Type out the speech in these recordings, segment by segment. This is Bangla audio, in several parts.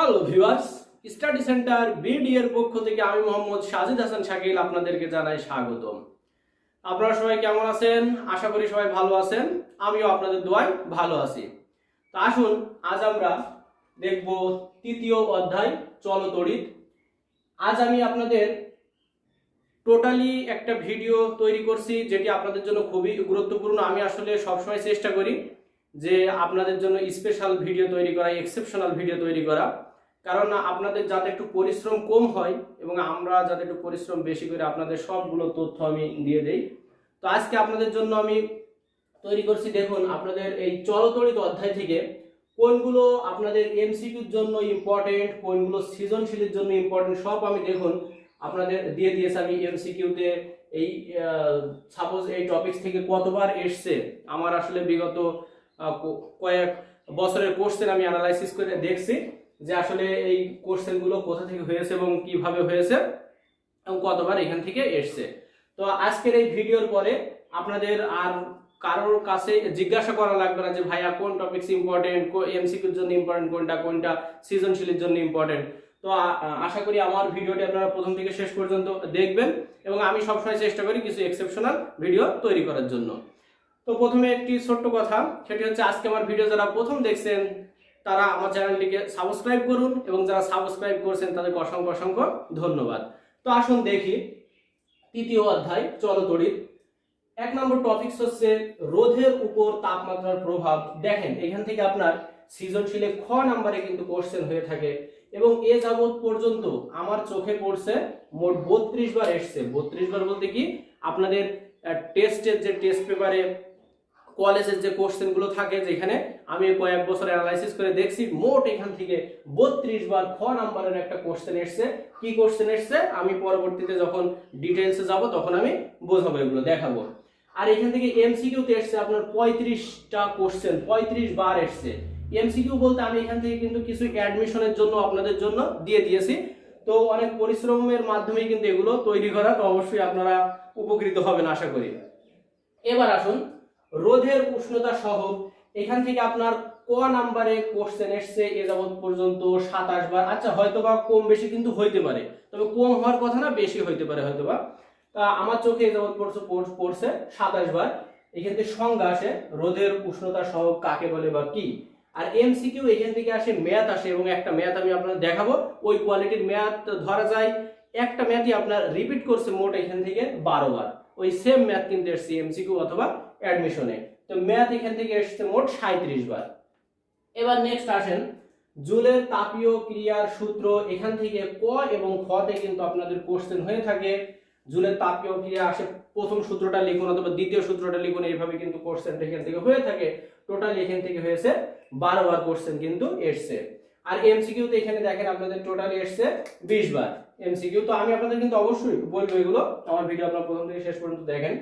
Hello viewers, study centre BD এর পক্ষ থেকে আমি মোহাম্মদ সাজিদ হাসান শাকিল আপনাদেরকে জানাই স্বাগতম। আপনারা সবাই কেমন আছেন? আশা করি সবাই ভালো আছেন। আমিও আপনাদের দোয়ায় ভালো আছি। তো আসুন আজ আমরা দেখব তৃতীয় অধ্যায় চলো তড়িৎ। আজ আমি আপনাদের টোটালি একটা ভিডিও তৈরি করছি যেটি আপনাদের জন্য খুবই গুরুত্বপূর্ণ। আমি আসলে সবসময় চেষ্টা করি যে আপনাদের জন্য স্পেশাল ভিডিও তৈরি করা, এক্সেপশনাল ভিডিও তৈরি করা, কারণ আপনাদের যাতে একটু পরিশ্রম কম হয় এবং আমরা যাতে একটু পরিশ্রম বেশি করে আপনাদের সবগুলো তথ্য আমি দিয়ে দেই। তো আজকে আপনাদের জন্য আমি তৈরি করছি, দেখুন আপনাদের এই চলতড়িৎ অধ্যায় থেকে কোনগুলো আপনাদের এমসিকিউর জন্য ইম্পর্টেন্ট, কোনগুলো সৃজনশীলের জন্য ইম্পর্টেন্ট, সব আমি দেখুন আপনাদের দিয়ে দিয়েছি। আমি এমসিকিউতে এই সাপোজ এই টপিকস থেকে কতবার এসছে আমার আসলে বিগত কয়েক বছরের কোশ্চেন আমি অ্যানালাইসিস করে দেখছি যে আসলে এই কোশ্চেনগুলো কোথা থেকে হয়েছে এবং কিভাবে হয়েছে এবং কতবার এখান থেকে এসছে। তো আজকের এই ভিডিওর পরে আপনাদের আর কারোর কাছে জিজ্ঞাসা করা লাগবে না যে ভাইয়া কোন টপিকস ইম্পর্টেন্ট, এমসিকিউর জন্য ইম্পর্টেন্ট কোনটা, কোনটা সৃজনশীলের জন্য ইম্পর্টেন্ট। তো আশা করি আমার ভিডিওটি আপনারা প্রথম থেকে শেষ পর্যন্ত দেখবেন এবং আমি সবসময় চেষ্টা করি কিছু এক্সেপশনাল ভিডিও তৈরি করার জন্য। তো প্রথমে একটি ছোট্ট কথা, সেটি হচ্ছে আজকে আমার ভিডিও যারা প্রথম দেখছেন তারা আমার চ্যানেলটিকে সাবস্ক্রাইব করুন এবং যারা সাবস্ক্রাইব করছেন তাদেরকে অসংখ্য অসংখ্য ধন্যবাদ। তো আসুন দেখি তৃতীয় অধ্যায় চলো তড়িৎ। এক নম্বর টপিকস হচ্ছে রোধের উপর তাপমাত্রার প্রভাব। দেখেন এখান থেকে আপনার সৃজনশীলে খ নাম্বারে কিন্তু কোশ্চেন হয়ে থাকে এবং এ যাবৎ পর্যন্ত আমার চোখে পড়ছে মোট 32 বার এসছে। 32 বার বলতে কি আপনাদের টেস্টের যে টেস্ট পেপারে কলেজের যে কোশ্চেনগুলো থাকে যেখানে আমি কয়েক বছর অ্যানালাইসিস করে দেখছি, মোট এখান থেকে 32 বার খ নাম্বারের একটা কোশ্চেন এসছে। কি কোশ্চেন এসছে আমি পরবর্তীতে যখন ডিটেইলসে যাব তখন আমি বোঝাবো, এগুলো দেখাবো। আর এখান থেকে এমসিকিউতে এসছে আপনার 35টা কোশ্চেন, 35 বার এসছে। এমসিকিউ বলতে আমি এখান থেকে কিন্তু কিছু অ্যাডমিশনের জন্য আপনাদের জন্য দিয়ে দিয়েছি। তো অনেক পরিশ্রমের মাধ্যমে কিন্তু এগুলো তৈরি করা, তো অবশ্যই আপনারা উপকৃত হবেন আশা করি। এবার আসুন রোধের উষ্ণতা সহ এখান থেকে আপনার ক নাম্বারে কোশ্চেন এসছে এ যাবৎ পর্যন্ত 27 বার। আচ্ছা হয়তো বা কম বেশি কিন্তু হইতে পারে, তবে কম হওয়ার কথা না, বেশি হইতে পারে হয়তো বা। আমার চোখে এ যাবৎ পড়ছে 27 বার। এখান থেকে সংজ্ঞা আসে রোধের উষ্ণতা সহ কাকে বলে বা কি। আর এমসিকিউ এখান থেকে আসে, ম্যাথ আসে এবং একটা ম্যাথ আমি আপনাদের দেখাবো। ওই কোয়ালিটির ম্যাথ ধরা যায় একটা ম্যাথই আপনার রিপিট করছে মোট এখান থেকে 12 বার। ওই সেম ম্যাথ কিন্তু এসছে এমসিকিউ অথবা অ্যাডমিশনে। তো ম্যাথ এখান থেকে এসছে মোট 37 বার। এবার নেক্সট আসেন জুলের তাপীয় ক্রিয়ার সূত্র। এখান থেকে ক এবং খ তে কিন্তু আপনাদের কোশ্চেন হয়ে থাকে। জুলের তাপীয় ক্রিয়া আসে, প্রথম সূত্রটা লিখুন অথবা দ্বিতীয় সূত্রটা লিখুন, এইভাবে কিন্তু কোশ্চেনটা এখান থেকে হয়ে থাকে। টোটালি এখান থেকে হয়েছে 12 বার কোশ্চেন কিন্তু এসছে। আর এমসিকিউ তে এখানে দেখেন আপনাদের টোটালি এসছে 20 বার এমসিকিউ। তো আমি আপনাদের কিন্তু অবশ্যই বলবো এগুলো, আমার ভিডিও আপনারা প্রথম থেকে শেষ পর্যন্ত দেখেন।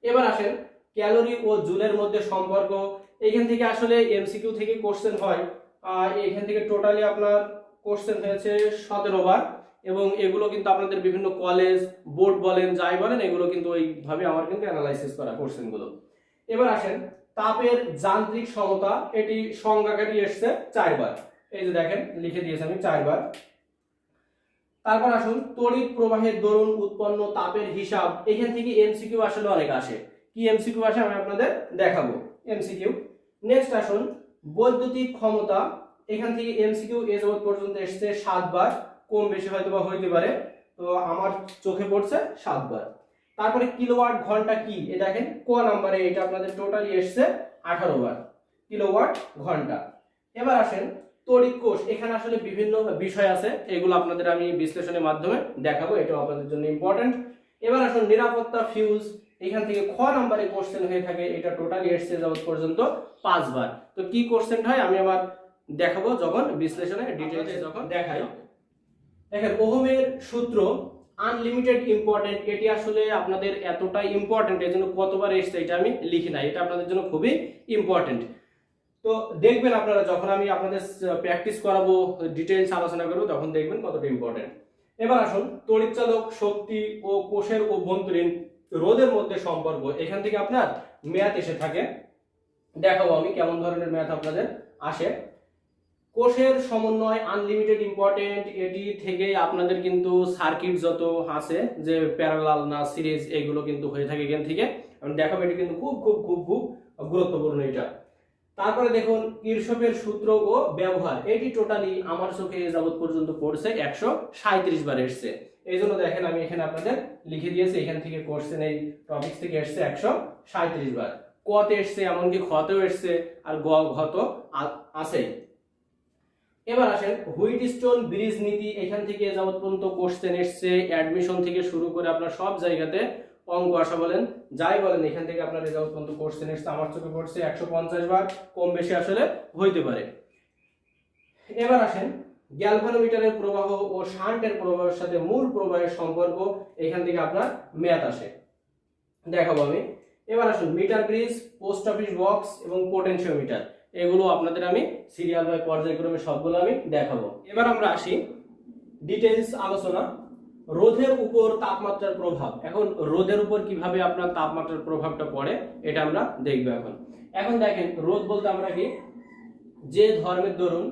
এবার আসেন ক্যালোরি ও জুলের মধ্যে সম্পর্ক। এখান থেকে আসলে এমসিকিউ থেকে কোশ্চেন হয়, এখান থেকে টোটালি আপনার কোশ্চেন হয়েছে 17 বার এবং এগুলো কিন্তু আপনাদের বিভিন্ন কলেজ বোর্ড বলেন যাই বলেন এগুলো কিন্তু ওইভাবে আমার কিন্তু অ্যানালাইসিস করা কোশ্চেনগুলো। এবার আসেন তাপের যান্ত্রিক সমতা, এটি সংজ্ঞাকারী এসছে 4 বার। এই যে দেখেন লিখে দিয়েছি আমি 4 বার। তারপর আসুন তড়িৎ প্রবাহের দরুন উৎপন্ন তাপের হিসাব। এখান থেকে এমসিকিউ আসলে অনেক আসে। কি এমসিকিউ আসে আমি আপনাদের দেখাবো এমসিকিউ। নেক্সট আসুন বৈদ্যুতিক ক্ষমতা। এখান থেকে এমসিকিউ এ যাবৎ পর্যন্ত এসছে 7 বার, কম বেশি হয়তো বা হইতে পারে, তো আমার চোখে পড়ছে 7 বার। তারপরে কিলোওয়াট ঘন্টা কি, এ দেখেন ক নাম্বারে এটা আপনাদের টোটালি এসছে 18 বার কিলোওয়াট ঘন্টা। এবার আসেন তড়িৎ কোষ। এখানে আসলে বিভিন্ন বিষয় আছে, এগুলো আপনাদের আমি বিশ্লেষণের মাধ্যমে দেখাবো, এটা আপনাদের জন্য ইম্পর্টেন্ট। এবার আসুন নিরাপত্তা ফিউজ। এখান থেকে খ নাম্বারে কোশ্চেন হয়ে থাকে, এটা টোটালি এসছে যাবত পর্যন্ত 5 বার। তো কি কোশ্চেন হয় আমি আবার দেখাবো যখন বিশ্লেষণে ডিটেইলসে যখন দেখাই। দেখেন ওহমের সূত্র আনলিমিটেড ইম্পর্টেন্ট, এটি আসলে আপনাদের এতটাই ইম্পর্টেন্ট এজন্য কতবার এসছে এটা আমি লিখি না, এটা আপনাদের জন্য খুবই ইম্পর্টেন্ট। তো দেখবেন আপনারা যখন আমি আপনাদের প্র্যাকটিস করাবো, ডিটেইলস আলোচনা করবো, তখন দেখবেন কতটা ইম্পর্টেন্ট। এবার আসুন তড়িৎচালক শক্তি ও কোষের অভ্যন্তরীণ রোধের মধ্যে সম্পর্ক। এখান থেকে আপনার ম্যাথ এসে থাকে, দেখাবো আমি কেমন ধরনের ম্যাথ আপনাদের আসে। কোষের সমন্বয় আনলিমিটেড ইম্পর্টেন্ট। এটি থেকে আপনাদের কিন্তু সার্কিট যত আছে যে প্যারালাল না সিরিজ এগুলো কিন্তু হয়ে থাকে এখান থেকে আমি দেখাবো। এটি কিন্তু খুব খুব খুব খুব গুরুত্বপূর্ণ এটা। তারপরে দেখুন কিরশফের সূত্র ও ব্যবহার, এটি টোটালি আমার চোখে এ যাবত পর্যন্ত পড়ছে 137 বার এসছে। এই জন্য দেখেন আমি এখানে আপনাদের লিখে দিয়েছি, এখান থেকে কোশ্চেন এই টপিক থেকে এসছে 137 বার। কতে এসছে, এমনকি খতেও এসছে, আর ঘত আছেই। এবার আসেন হুইটস্টোন ব্রিজ নীতি, এখান থেকে যাবত পর্যন্ত কোশ্চেন এসছে। অ্যাডমিশন থেকে শুরু করে আপনার সব জায়গাতে অঙ্ক আসা বলেন যাই বলেন, এখান থেকে আপনার যাবত পর্যন্ত কোশ্চেন এসছে। আমার চোখে পড়ছে 150 বার, কম বেশি আসলে হইতে পারে। এবার আসেন গ্যালভানোমিটারের প্রবাহ ও শান্টের প্রবাহের সাথে মূল প্রবাহের সম্পর্ক, এখান থেকে আপনার ম্যাথ আসে, দেখাবো আমি। এবার আসুন meter bridge, post office box এবং পোটেনশিওমিটার, এগুলো আপনাদের আমি সিরিয়াল বাই পর্যায়ক্রমে সবগুলো আমি দেখাবো। এবার আমরা আসি ডিটেইলস আলোচনা। রোধের উপর তাপমাত্রার প্রভাব। এখন রোধের উপর কিভাবে আপনার তাপমাত্রার প্রভাবটা পড়ে এটা আমরা দেখব। এখন দেখেন রোধ বলতে আমরা কি, যে ধর্মের দরুন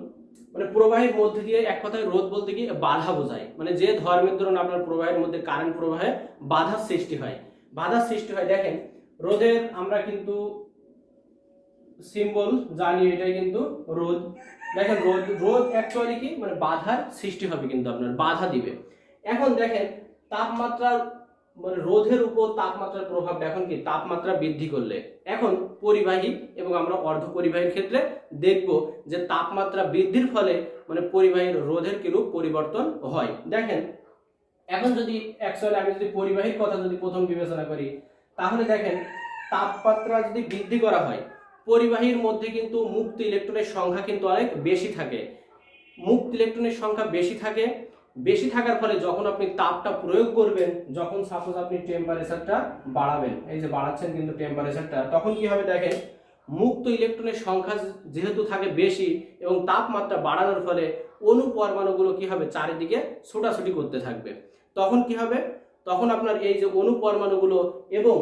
মানে প্রবাহের মধ্যে দিয়ে, এক কথায় রোধ বলতে কি বাধা বোঝায়, মানে যে ধর্মের দরুন আপনার প্রবাহের মধ্যে কারেন্ট প্রবাহে বাধার সৃষ্টি হয়, বাধার সৃষ্টি হয়। দেখেন রোধের আমরা কিন্তু সিম্বল জানি, এটাই কিন্তু রোধ। দেখেন রোধ রোধ অ্যাকচুয়ালি কি মানে বাধার সৃষ্টি হবে, কিন্তু আপনার বাধা দিবে। এখন দেখেন তাপমাত্রার মানে রোধের উপর তাপমাত্রার প্রভাব, এখন কি তাপমাত্রা বৃদ্ধি করলে, এখন পরিবাহী এবং আমরা অর্ধ পরিবাহীর ক্ষেত্রে দেখব যে তাপমাত্রা বৃদ্ধির ফলে মানে পরিবাহীর রোধের কিরূপ পরিবর্তন হয়। দেখেন এখন যদি অ্যাকচুয়ালি আমি যদি পরিবাহীর কথা যদি প্রথম বিবেচনা করি, তাহলে দেখেন তাপমাত্রা যদি বৃদ্ধি করা হয়, পরিবাহীর মধ্যে কিন্তু মুক্ত ইলেকট্রনের সংখ্যা কিন্তু অনেক বেশি থাকে। মুক্ত ইলেকট্রনের সংখ্যা বেশি থাকে, বেশি থাকার ফলে যখন আপনি তাপটা প্রয়োগ করবেন, যখন সাপোজ আপনি টেম্পারেচারটা বাড়াবেন, এই যে বাড়াচ্ছেন কিন্তু টেম্পারেচারটা, তখন কি হবে দেখেন মুক্ত ইলেকট্রনের সংখ্যা যেহেতু থাকে বেশি এবং তাপমাত্রা বাড়ানোর ফলে অণু পরমাণুগুলো কি হবে চারিদিকে ছোটাছুটি করতে থাকবে। তখন কি হবে, তখন আপনার এই যে অণু পরমাণুগুলো এবং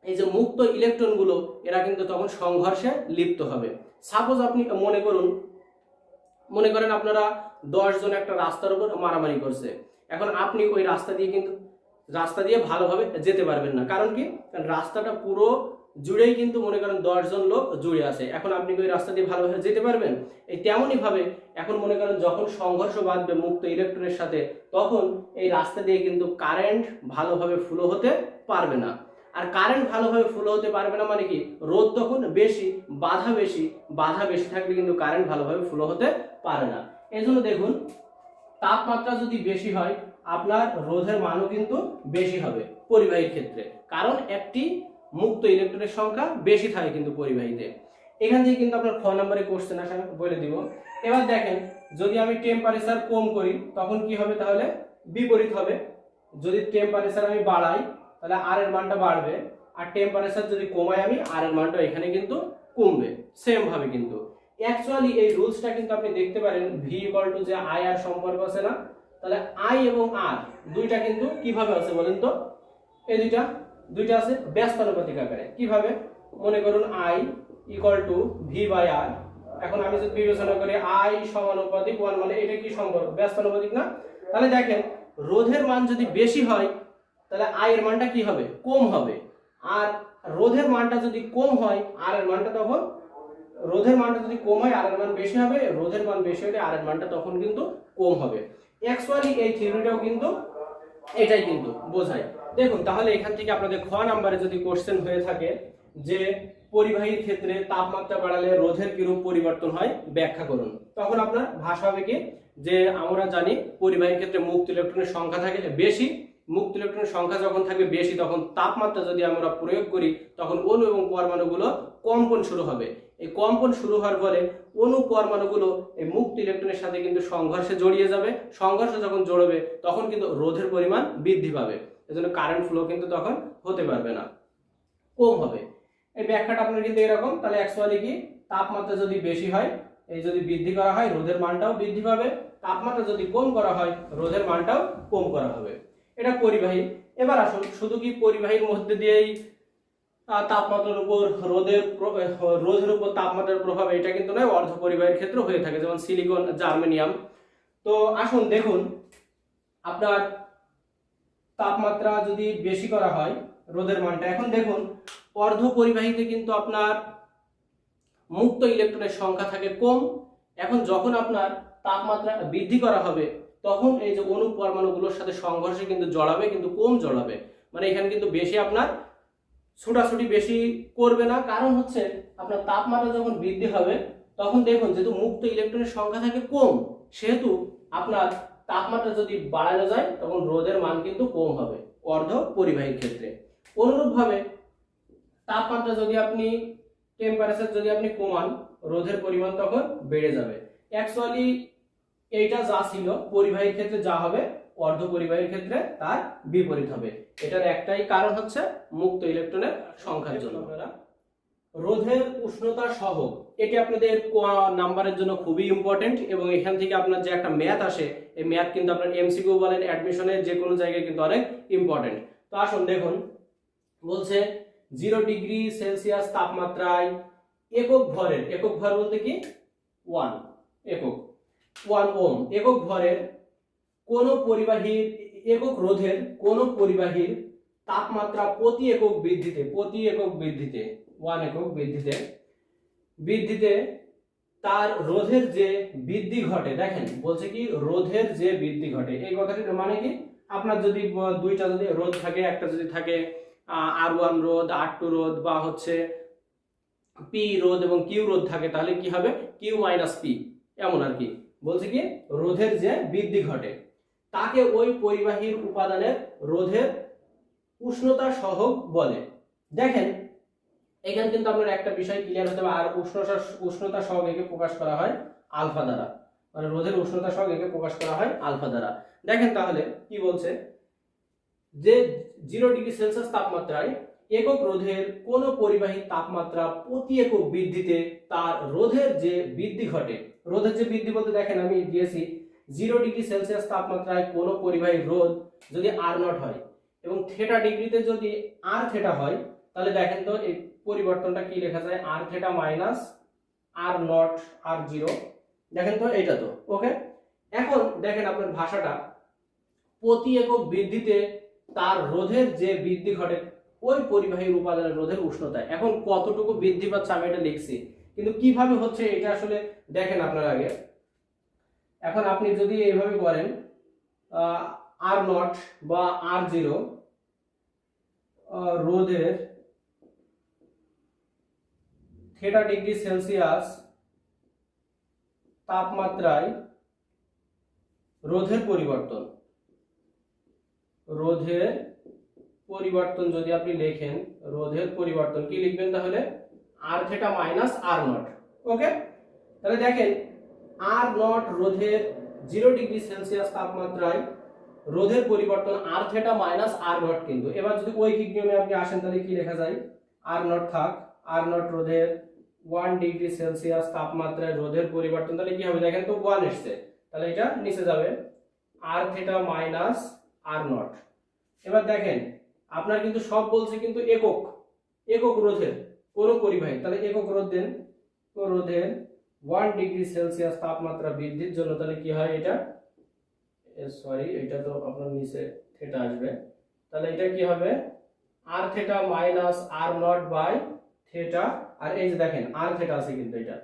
এই যে মুক্ত ইলেকট্রনগুলো এরা কিন্তু তখন সংঘর্ষে লিপ্ত হবে। সাপোজ আপনি মনে করেন আপনারা 10 জন একটা রাস্তার উপর মারামারি করছে। এখন আপনি ওই রাস্তা দিয়ে ভালোভাবে যেতে পারবেন না, কারণ কি রাস্তাটা পুরো জুড়েই কিন্তু মনে করেন 10 জন লোক জুড়ে আছে। এখন আপনি ওই রাস্তা দিয়ে ভালোভাবে যেতে পারবেন? এই তেমনই ভাবে এখন মনে করেন যখন সংঘর্ষ বাঁধবে মুক্ত ইলেকট্রনের সাথে, তখন এই রাস্তা দিয়ে কিন্তু কারেন্ট ভালোভাবে ফ্লো হতে পারবে না। আর কারেন্ট ভালোভাবে ফ্লো হতে পারবে না মানে কি, রোধ তখন বেশি, বাধা বেশি থাকলে কিন্তু কারেন্ট ভালোভাবে ফ্লো হতে পারে না। এজন্য দেখুন তাপমাত্রা যদি বেশি হয় আপনার রোধের মানও কিন্তু বেশি হবে পরিবাহীর ক্ষেত্রে, কারণ একটি মুক্ত ইলেকট্রনের সংখ্যা বেশি থাকে কিন্তু পরিবাহীতে। এখান থেকে কিন্তু আপনার 6 নম্বরে কোশ্চেন আসে, আমি বলে দিব। এবার দেখেন যদি আমি টেম্পারেচার কম করি তখন কি হবে, তাহলে বিপরীত হবে। যদি টেম্পারেচার আমি বাড়াই তাহলে আর এর মানটা বাড়বে, আর টেম্পারেচার যদি কমাই আমি আর এর মানটা এখানে কিন্তু কমবে। সেম ভাবে কিন্তু অ্যাকচুয়ালি এই রুলসটা কিন্তু আপনি দেখতে পারেন ভি ইকুয়াল টু যে আই আর সম্পর্ক আছে না, তাহলে আই এবং আর দুইটা কিন্তু কিভাবে আছে বলেন তো, এই দুইটা আছে ব্যস্তানুপাতিক আকারে। কিভাবে, মনে করুন I equal to V by R. এখন আমি যদি বিবেচনা করি আই সমানুপাতিক 1, মানে এটা কি সম্পর্ক, ব্যস্তানুপাতিক না? তাহলে দেখেন রোধের মান যদি বেশি হয় তাহলে আই এর মানটা কি হবে, কম হবে। আর রোধের মানটা যদি কম হয় আর এর মানটা তখন, রোধের মানটা যদি কম হয় আর এর মান বেশি হবে, রোধের মান বেশি হলে আর এর মানটা তখন কিন্তু কম হবে। অ্যাকচুয়ালি এই থিওরিটাও কিন্তু এটাই কিন্তু বোঝায়। দেখুন তাহলে এখান থেকে আপনাদের খ নাম্বারে যদি কোশ্চেন হয়ে থাকে যে পরিবাহীর ক্ষেত্রে তাপমাত্রা বাড়ালে রোধের কিরূপ পরিবর্তন হয় ব্যাখ্যা করুন, তখন আপনার ভাষা হবে কি যে আমরা জানি পরিবাহীর ক্ষেত্রে মুক্ত ইলেকট্রনের সংখ্যা থাকে বেশি, মুক্ত ইলেকট্রনের সংখ্যা যখন থাকবে বেশি তখন তাপমাত্রা যদি আমরা প্রয়োগ করি তখন অণু এবং পরমাণুগুলো কম্পন শুরু হবে। এই কম্পন শুরু হওয়ার ফলে অণু পরমাণুগুলো এই মুক্ত ইলেকট্রনের সাথে কিন্তু সংঘর্ষে জড়িয়ে যাবে। সংঘর্ষে যখন জড়বে তখন কিন্তু রোধের পরিমাণ বৃদ্ধি পাবে, এজন্য কারেন্ট ফ্লো কিন্তু তখন হতে পারবে না, কম হবে। এই ব্যাখ্যাটা আপনার কিন্তু এরকম। তাহলে অ্যাকচুয়ালি কি তাপমাত্রা যদি বেশি হয়, এই যদি বৃদ্ধি করা হয় রোধের মানটাও বৃদ্ধি পাবে, তাপমাত্রা যদি কম করা হয় রোধের মানটাও কম করা হবে। এটা পরিবাহী। এবার আসুন শুধু কি পরিবাহীর মধ্যে দিয়েই তাপমাত্রার উপর রোধের উপর তাপমাত্রার প্রভাব, এটা কিন্তু নয়, অর্ধ পরিবাহীর ক্ষেত্রে হয়ে থাকে, যেমন সিলিকন, জার্মেনিয়াম। তো আসুন দেখুন, আপনার তাপমাত্রা যদি বেশি করা হয় রোধের মানটা, এখন দেখুন অর্ধ পরিবাহীতে কিন্তু আপনার মুক্ত ইলেকট্রনের সংখ্যা থাকে কম। এখন যখন আপনার তাপমাত্রা বৃদ্ধি করা হবে তখন এই যে অণু পরমাণুগুলোর সাথে সংঘর্ষে কিন্তু জড়াবে, কিন্তু কম জড়াবে, মানে এখানে কিন্তু বেশি আপনার ছুটাছুটি বেশি করবে না। কারণ হচ্ছে আপনার তাপমাত্রা যখন বৃদ্ধি হবে তখন দেখুন যেহেতু মুক্ত ইলেকট্রনের সংখ্যা থাকে কম, সেহেতু আপনার তাপমাত্রা যদি বাড়ানো যায় তখন রোধের মান কিন্তু কম হবে অর্ধ পরিবাহীর ক্ষেত্রে। অনুরূপভাবে তাপমাত্রা যদি আপনি টেম্পারেচার যদি আপনি কমান, রোধের পরিমাণ তখন বেড়ে যাবে। অ্যাকচুয়ালি এইটা যা ছিল পরিবাহীর ক্ষেত্রে যা হবে, অর্ধ পরিবাহীর ক্ষেত্রে তার বিপরীত হবে। এটার একটাই কারণ হচ্ছে মুক্ত ইলেকট্রনের সংখ্যার জন্য। রোধের উষ্ণতা সহগ, এটি আপনাদের নাম্বারের জন্য খুবই ইম্পর্টেন্ট, এবং এখান থেকে আপনার যে একটা ম্যাথ আসে, এই ম্যাথ কিন্তু আপনার এমসিকিউ বলেন, অ্যাডমিশনের যে কোনো জায়গায় কিন্তু অনেক ইম্পর্টেন্ট। তো আসুন দেখুন, বলছে 0 ডিগ্রি সেলসিয়াস তাপমাত্রায় একক ভরের, একক ভর বলতে কি 1 একক, 1 ওম একক ভরের কোন পরিবাহীর, একক রোধের কোন পরিবাহীর তাপমাত্রা প্রতি একক বৃদ্ধিতে, প্রতি একক বৃদ্ধিতে 1 একক বৃদ্ধিতে তার রোধের যে বৃদ্ধি ঘটে, দেখেন বলছে কি রোধের যে বৃদ্ধি ঘটে, এই কথাটির মানে কি আপনার যদি দুইটা যদি রোধ থাকে, একটা যদি থাকে R1 রোধ, R2 রোধ, বা হচ্ছে পি রোধ এবং কিউ রোধ থাকে, তাহলে কি হবে কিউ মাইনাস পি, এমন আর কি। বলছে কি রোধের যে বৃদ্ধি ঘটে তাকে ওই পরিবাহীর উপাদানের রোধের উষ্ণতা সহগ বলে। দেখেন এখানে কিন্তু আপনার একটা বিষয় ক্লিয়ার হতে হবে, আর উষ্ণতা সহগ একে প্রকাশ করা হয় আলফা দ্বারা, মানে রোধের উষ্ণতা সহগ একে প্রকাশ করা হয় আলফা দ্বারা। দেখেন তাহলে কি বলছে, যে 0 ডিগ্রি সেলসিয়াস তাপমাত্রায় একক রোধের কোন পরিবাহী তাপমাত্রা প্রতি একক বৃদ্ধিতে তার রোধের যে বৃদ্ধি ঘটে, রোধের যে বৃদ্ধি বলতে দেখেন আমি দিয়েছি 0 ডিগ্রি সেলসিয়াস তাপমাত্রায় কোন পরিবাহী রোধ যদি R0 হয় এবং থিটা ডিগ্রিতে যদি R থিটা হয়, তাহলে দেখেন তো এই পরিবর্তনটা কি লেখা যায়, R theta minus R0 R0, দেখেন তো এইটা তো ওকে। এখন দেখেন আপনার ভাষাটা প্রতি একক বৃদ্ধিতে তার রোধের যে বৃদ্ধি ঘটে ওই পরিবাহীর উপাদানের রোধের উষ্ণতা, এখন কতটুকু বৃদ্ধি পাচ্ছে আমি এটা লিখছি, কিন্তু কিভাবে হচ্ছে এটা আসলে দেখেন আপনার আগে। এখন আপনি যদি এইভাবে করেন R0 বা R0 রোধের থিটা ডিগ্রি সেলসিয়াস তাপমাত্রায় রোধের পরিবর্তন, রোধের পরিবর্তন যদি আপনি লেখেন, রোধের পরিবর্তন কি লিখবেন তাহলে R থিটা মাইনাস R0, ওকে। তাহলে দেখেন R0 রোধের 0 ডিগ্রি সেলসিয়াস তাপমাত্রায় রোধের পরিবর্তন R থিটা মাইনাস R0 কিন্তু। এবার যদি ঐকিক নিয়মে আপনি আসেন তাহলে কি লেখা যায়, R0 থাক, R0 রোধের 1 ডিগ্রি সেলসিয়াস তাপমাত্রায় রোধের পরিবর্তন, তাহলে কি হবে দেখেন তো 1 এসছে, তাহলে এটা নিচে যাবে R থিটা মাইনাস R0। এবার দেখেন আপনার কিন্তু সব বলছে কিন্তু একক, একক রোধের কোন পরিবাহী, তাহলে একক রোধ দেন, তো রোধের 1 ডিগ্রি সেলসিয়াস তাপমাত্রা বৃদ্ধির জন্য তাহলে কি হয়, এটা সরি এটা তো আপনার নিচে থিটা আসবে, তাহলে এটা কি হবে R theta minus R0 by theta, আর এই যে দেখেন R থিটা আছে কিন্তু এটা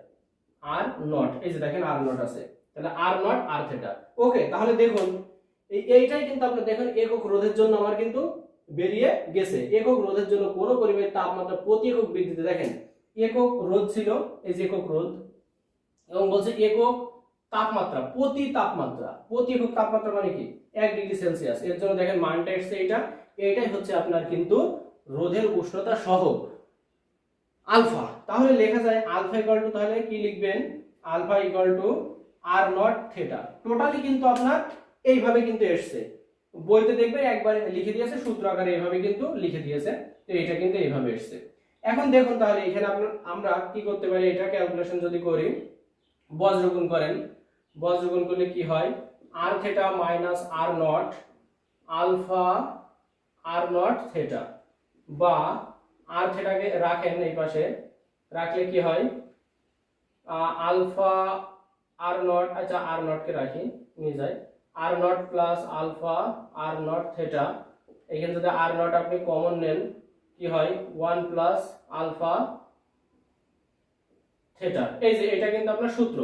R0, এই যে দেখেন R0 আছে, তাহলে R0 R থিটা, ওকে। তাহলে দেখুন এইটাই কিন্তু আপনি দেখেন একক রোধের জন্য আমার কিন্তু বেরিয়ে গেছে, একক রোধের জন্য কোন পরিবাহীর তাপমাত্রা প্রতি একক বৃদ্ধিতে, দেখেন একক রোধ ছিল এই যে একক রোধ, এবং বলছে একক তাপমাত্রা প্রতি একক তাপমাত্রা মানে কি 1 ডিগ্রি সেলসিয়াস, এর জন্য দেখেন মানটা এসছে এইটা, এইটাই হচ্ছে আপনার কিন্তু রোধের উষ্ণতা সহগ আলফা। তাহলে লেখা যায় আলফা ইকুয়াল টু, তাহলে কি লিখবেন alpha equal to R0 theta. Totally কিন্তু আপনার এইভাবে কিন্তু এসছে, বইতে দেখবে একবার লিখে দিয়েছে সূত্র আকারে, এইভাবে কিন্তু লিখে দিয়েছে, তো এটা কিন্তু এইভাবে এসছে। এখন দেখুন তাহলে এখানে আমরা কি করতে পারি, এটা ক্যালকুলেশন যদি করি, বজ্রগুণ করেন, বজ্রগুণ করলে কি হয় R theta minus R0 alpha R0 theta, বা আর থিটাকে রাখেন এই পাশে, রাখলে কি হয় আলফা আর নট, আচ্ছা আর নট কে রাখি, নিয়ে যায় R naught plus alpha R naught theta. এখানে যদি আর নট আপনি কমন নেন কি হয় 1 প্লাস আলফা থিটা। এই যে এটা কিন্তু আপনার সূত্র,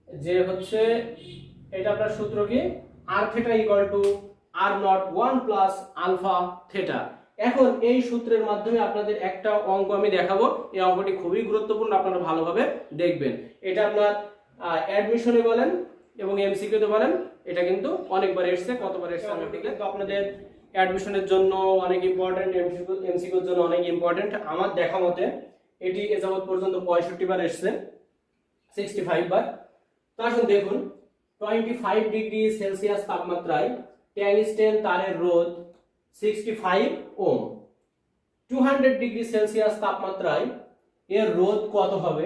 যে হচ্ছে এটা আপনার সূত্র কি R theta equal to R naught 1 plus alpha theta. এখন এই সূত্রের মাধ্যমে আপনাদের একটা অঙ্ক আমি দেখাবো, এই অঙ্কটি খুবই গুরুত্বপূর্ণ, আপনারা ভালোভাবে দেখবেন। এটা আপনার অ্যাডমিশনে বলেন এবং এমসিকিউ তে বলেন, এটা কিন্তু অনেকবার এসেছে, কতবার এসেছে অঙ্কটি কিন্তু আপনাদের অ্যাডমিশনের জন্য অনেক ইম্পর্টেন্ট, এমসিকিউর জন্য অনেক ইম্পর্টেন্ট। আমার দেখা মতে এটি এ যাবত পর্যন্ত 65 বার এসেছে, 65 বার। তো আসুন দেখুন, 25 ডিগ্রি সেলসিয়াস তাপমাত্রায় ট্যাংস্টেন তারের রোধ 65 ওহম। 200 ডিগ্রি সেলসিয়াস তাপমাত্রায় এর রোধ কত হবে?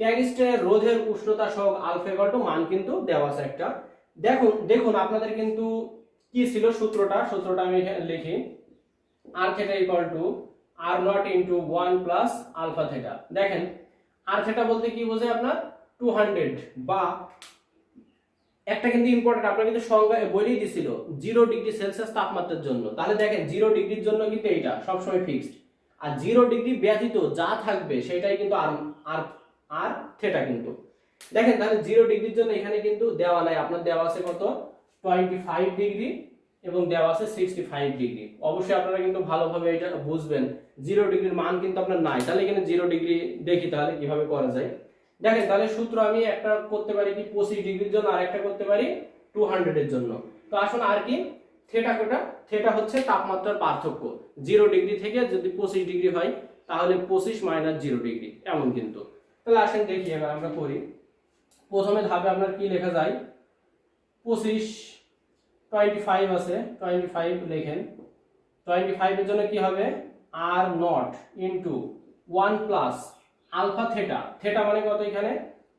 ট্যাংস্টেনের রোধের উষ্ণতা সহ আলফা ইকুয়াল টু মান কিন্তু দেওয়া আছে একটা। দেখুন আপনাদের কিন্তু কি ছিল সূত্রটা আমি লিখি, R theta equal to R naught into 1 plus alpha theta. দেখেন আর থিটা বলতে কি বোঝায় আপনার 200, বা একটা কিন্তু ইম্পর্টেন্ট, আপনারা কিন্তু সংজ্ঞা বলেই দিছিল 0 ডিগ্রি সেলসিয়াস তাপমাত্রার জন্য। তাহলে দেখেন 0 ডিগ্রির জন্য কিন্তু এইটা সবসময় ফিক্সড, আর 0 ডিগ্রি ব্যতীত যা থাকবে সেটাই কিন্তু আর থিটা। কিন্তু দেখেন তাহলে 0 ডিগ্রির জন্য এখানে কিন্তু দেওয়া নাই, আপনার দেওয়া আছে কত 25 ডিগ্রি এবং দেওয়া আছে 65 ডিগ্রি। অবশ্যই আপনারা কিন্তু ভালোভাবে এটা বুঝবেন, 0 ডিগ্রির মান কিন্তু আপনার নাই। তাহলে এখানে 0 ডিগ্রি দেখি তাহলে কিভাবে করা যায়। দেখেন তাহলে সূত্র আমি একটা করতে পারি কি 25 ডিগ্রির জন্য, আর একটা করতে পারি 200 এর জন্য। তো আসুন আর কি থিটা কোটা, থিটা হচ্ছে তাপমাত্রার পার্থক্য। 0 ডিগ্রি থেকে যদি 25 ডিগ্রি হয় তাহলে 25 মাইনাস 0 ডিগ্রি এমন কিন্তু। তাহলে আসেন দেখি এবার আমরা করি। প্রথমে ধাপে আপনার কি লেখা যায়, 25 আছে, 25 লেখেন। 25 এর জন্য কি হবে R naught into 1 plus alpha theta. Theta মানে কত এখানে,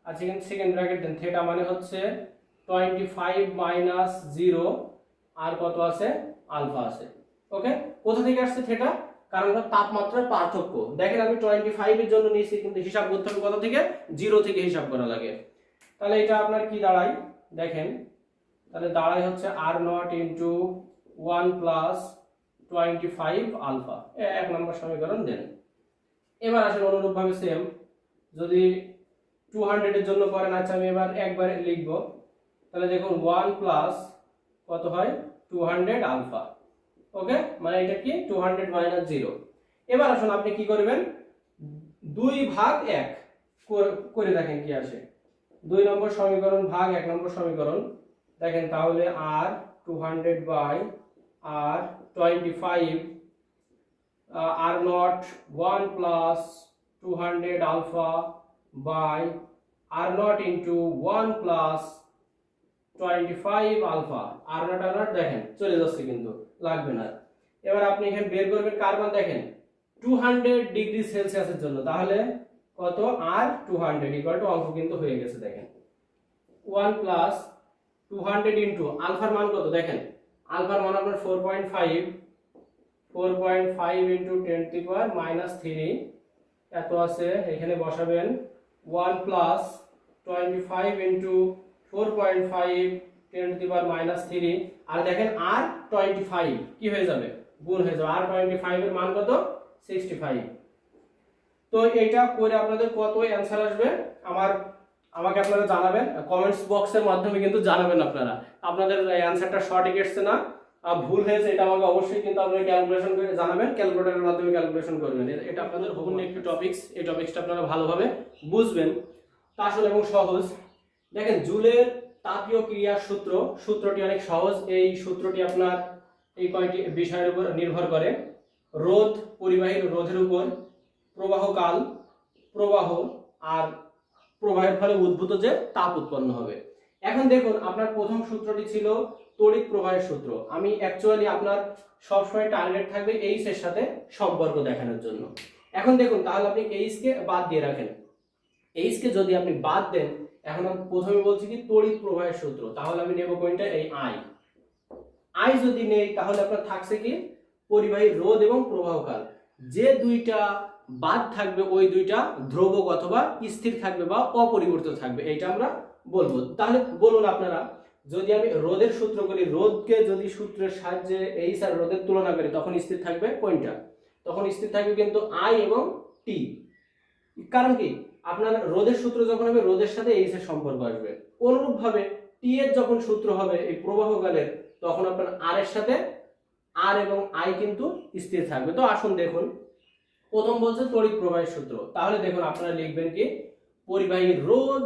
আচ্ছা এখানে সেকেন্ড ব্র্যাকেট দেন, থিটা মানে হচ্ছে 25 মাইনাস 0 আর কত আছে আলফা আছে। ওকে, কোথা থেকে আসছে থিটা? কারণ তাপমাত্রার পার্থক্য। দেখেন আমি 25 এর জন্য নিয়েছি, কিন্তু হিসাব করতে হবে কোথা থেকে, 0 থেকে হিসাব করা লাগে। তাহলে এটা আপনার কি দাঁড়ায় দেখেন, তাহলে দাঁড়ায় হচ্ছে R naught into 1 plus 25 alpha. এক নম্বর সমীকরণ দেন। এবার আসলে অনুরূপ ভাবে সেম যদি 200 এর জন্য করেন, আচ্ছা আমি এবার একবার লিখব। তাহলে দেখুন 1 প্লাস কত হয় 200 আলফা। ওকে, মানে এটা কি 200 মাইনাস 0। এবার আসুন আপনি কি করবেন, 2 ভাগ 1 করে দেখেন কি আসে। 2 নম্বর সমীকরণ ভাগ 1 নম্বর সমীকরণ, দেখেন তাহলে R 200 by R 25 R naught 1 plus 200 alpha by R naught into 1 plus 25 alpha. R naught দেখেন চলে যাচ্ছে, কিন্তু লাগবে না। এবার আপনি এখানে বের করবেন কার্বন, দেখেন 200 ডিগ্রি সেলসিয়াসের জন্য, তাহলে কত আর 200 ইকুয়াল টু অঙ্ক কিন্তু হয়ে গেছে। দেখেন 1 প্লাস 200 ইনটু আলফার মান কত, দেখেন আলফার মান আপনার 4.5 into 10 to the power minus 3 এত আছে, এখানে বসাবেন 1 plus 25 into 4.5 10 to the power minus 3, আর দেখেন আর 25 কি হয়ে যাবে, গুণ হয়ে যাবে। আর 25 এর মান কত 65। তো এইটা করে আপনাদের কত অ্যানসার আসবে আমাকে আপনারা জানাবেন, কমেন্টস বক্সের মাধ্যমে কিন্তু জানাবেন আপনাদের অ্যানসারটা সঠিক এসছে না ভুল হয়েছে, এটা আমাকে অবশ্যই কিন্তু আপনারা ক্যালকুলেশন করে জানাবেন, ক্যালকুলেটরের মাধ্যমে ক্যালকুলেশন করবেন। এটা আপনাদের অন্য একটি টপিকস, এই টপিকসটা আপনারা ভালোভাবে বুঝবেন, তা আসলে এবং সহজ। দেখেন জুলের তাপীয় ক্রিয়ার সূত্রটি অনেক সহজ। এই সূত্রটি আপনার এই কয়টি বিষয়ের উপর নির্ভর করে, রোধ, পরিবাহীর রোধের উপর, প্রবাহকাল, প্রবাহ, আর প্রবাহের ফলে উদ্ভূত যে তাপ উৎপন্ন হবে। এখন দেখুন আপনার প্রথম সূত্রটি ছিল তড়িৎ প্রবাহের সূত্র। আমি অ্যাকচুয়ালি আপনার সবসময় টার্গেট থাকবে এইচ এর সাথে সম্পর্ক দেখানোর জন্য। এখন দেখুন তাহলে আপনি এইচ কে বাদ দিয়ে রাখেন, এইচ কে যদি আপনি বাদ দেন, এখন আমি প্রথমে বলছি কি তড়িৎ প্রবাহের সূত্র, তাহলে আমি নেব কোনটা, এই আই যদি নেই তাহলে আপনার থাকছে কি পরিবাহী রোধ এবং প্রবাহকাল। যে দুইটা বাদ থাকবে ওই দুইটা ধ্রুবক অথবা স্থির থাকবে বা অপরিবর্তিত থাকবে, এইটা আমরা বলবো। তাহলে বলুন আপনারা, যদি আমি রোধের সূত্র করি, রোধকে যদি সূত্রের সাহায্যে এইচ আর রোধের তুলনা করি, তখন স্থির থাকবে কোনটা? তখন স্থির থাকবে কিন্তু আই এবং টি। কারণ কি, আপনার রোধের সূত্র যখন হবে রোধের সাথে এইচ এর সম্পর্ক আসবে। অনুরূপভাবে টি এর যখন সূত্র হবে এই প্রবাহকালের, তখন আপনার আর এর সাথে আর এবং আই কিন্তু স্থির থাকবে। তো আসুন দেখুন, প্রথম বলছে তড়িৎ প্রবাহের সূত্র। তাহলে দেখুন আপনারা লিখবেন কি, পরিবাহী রোধ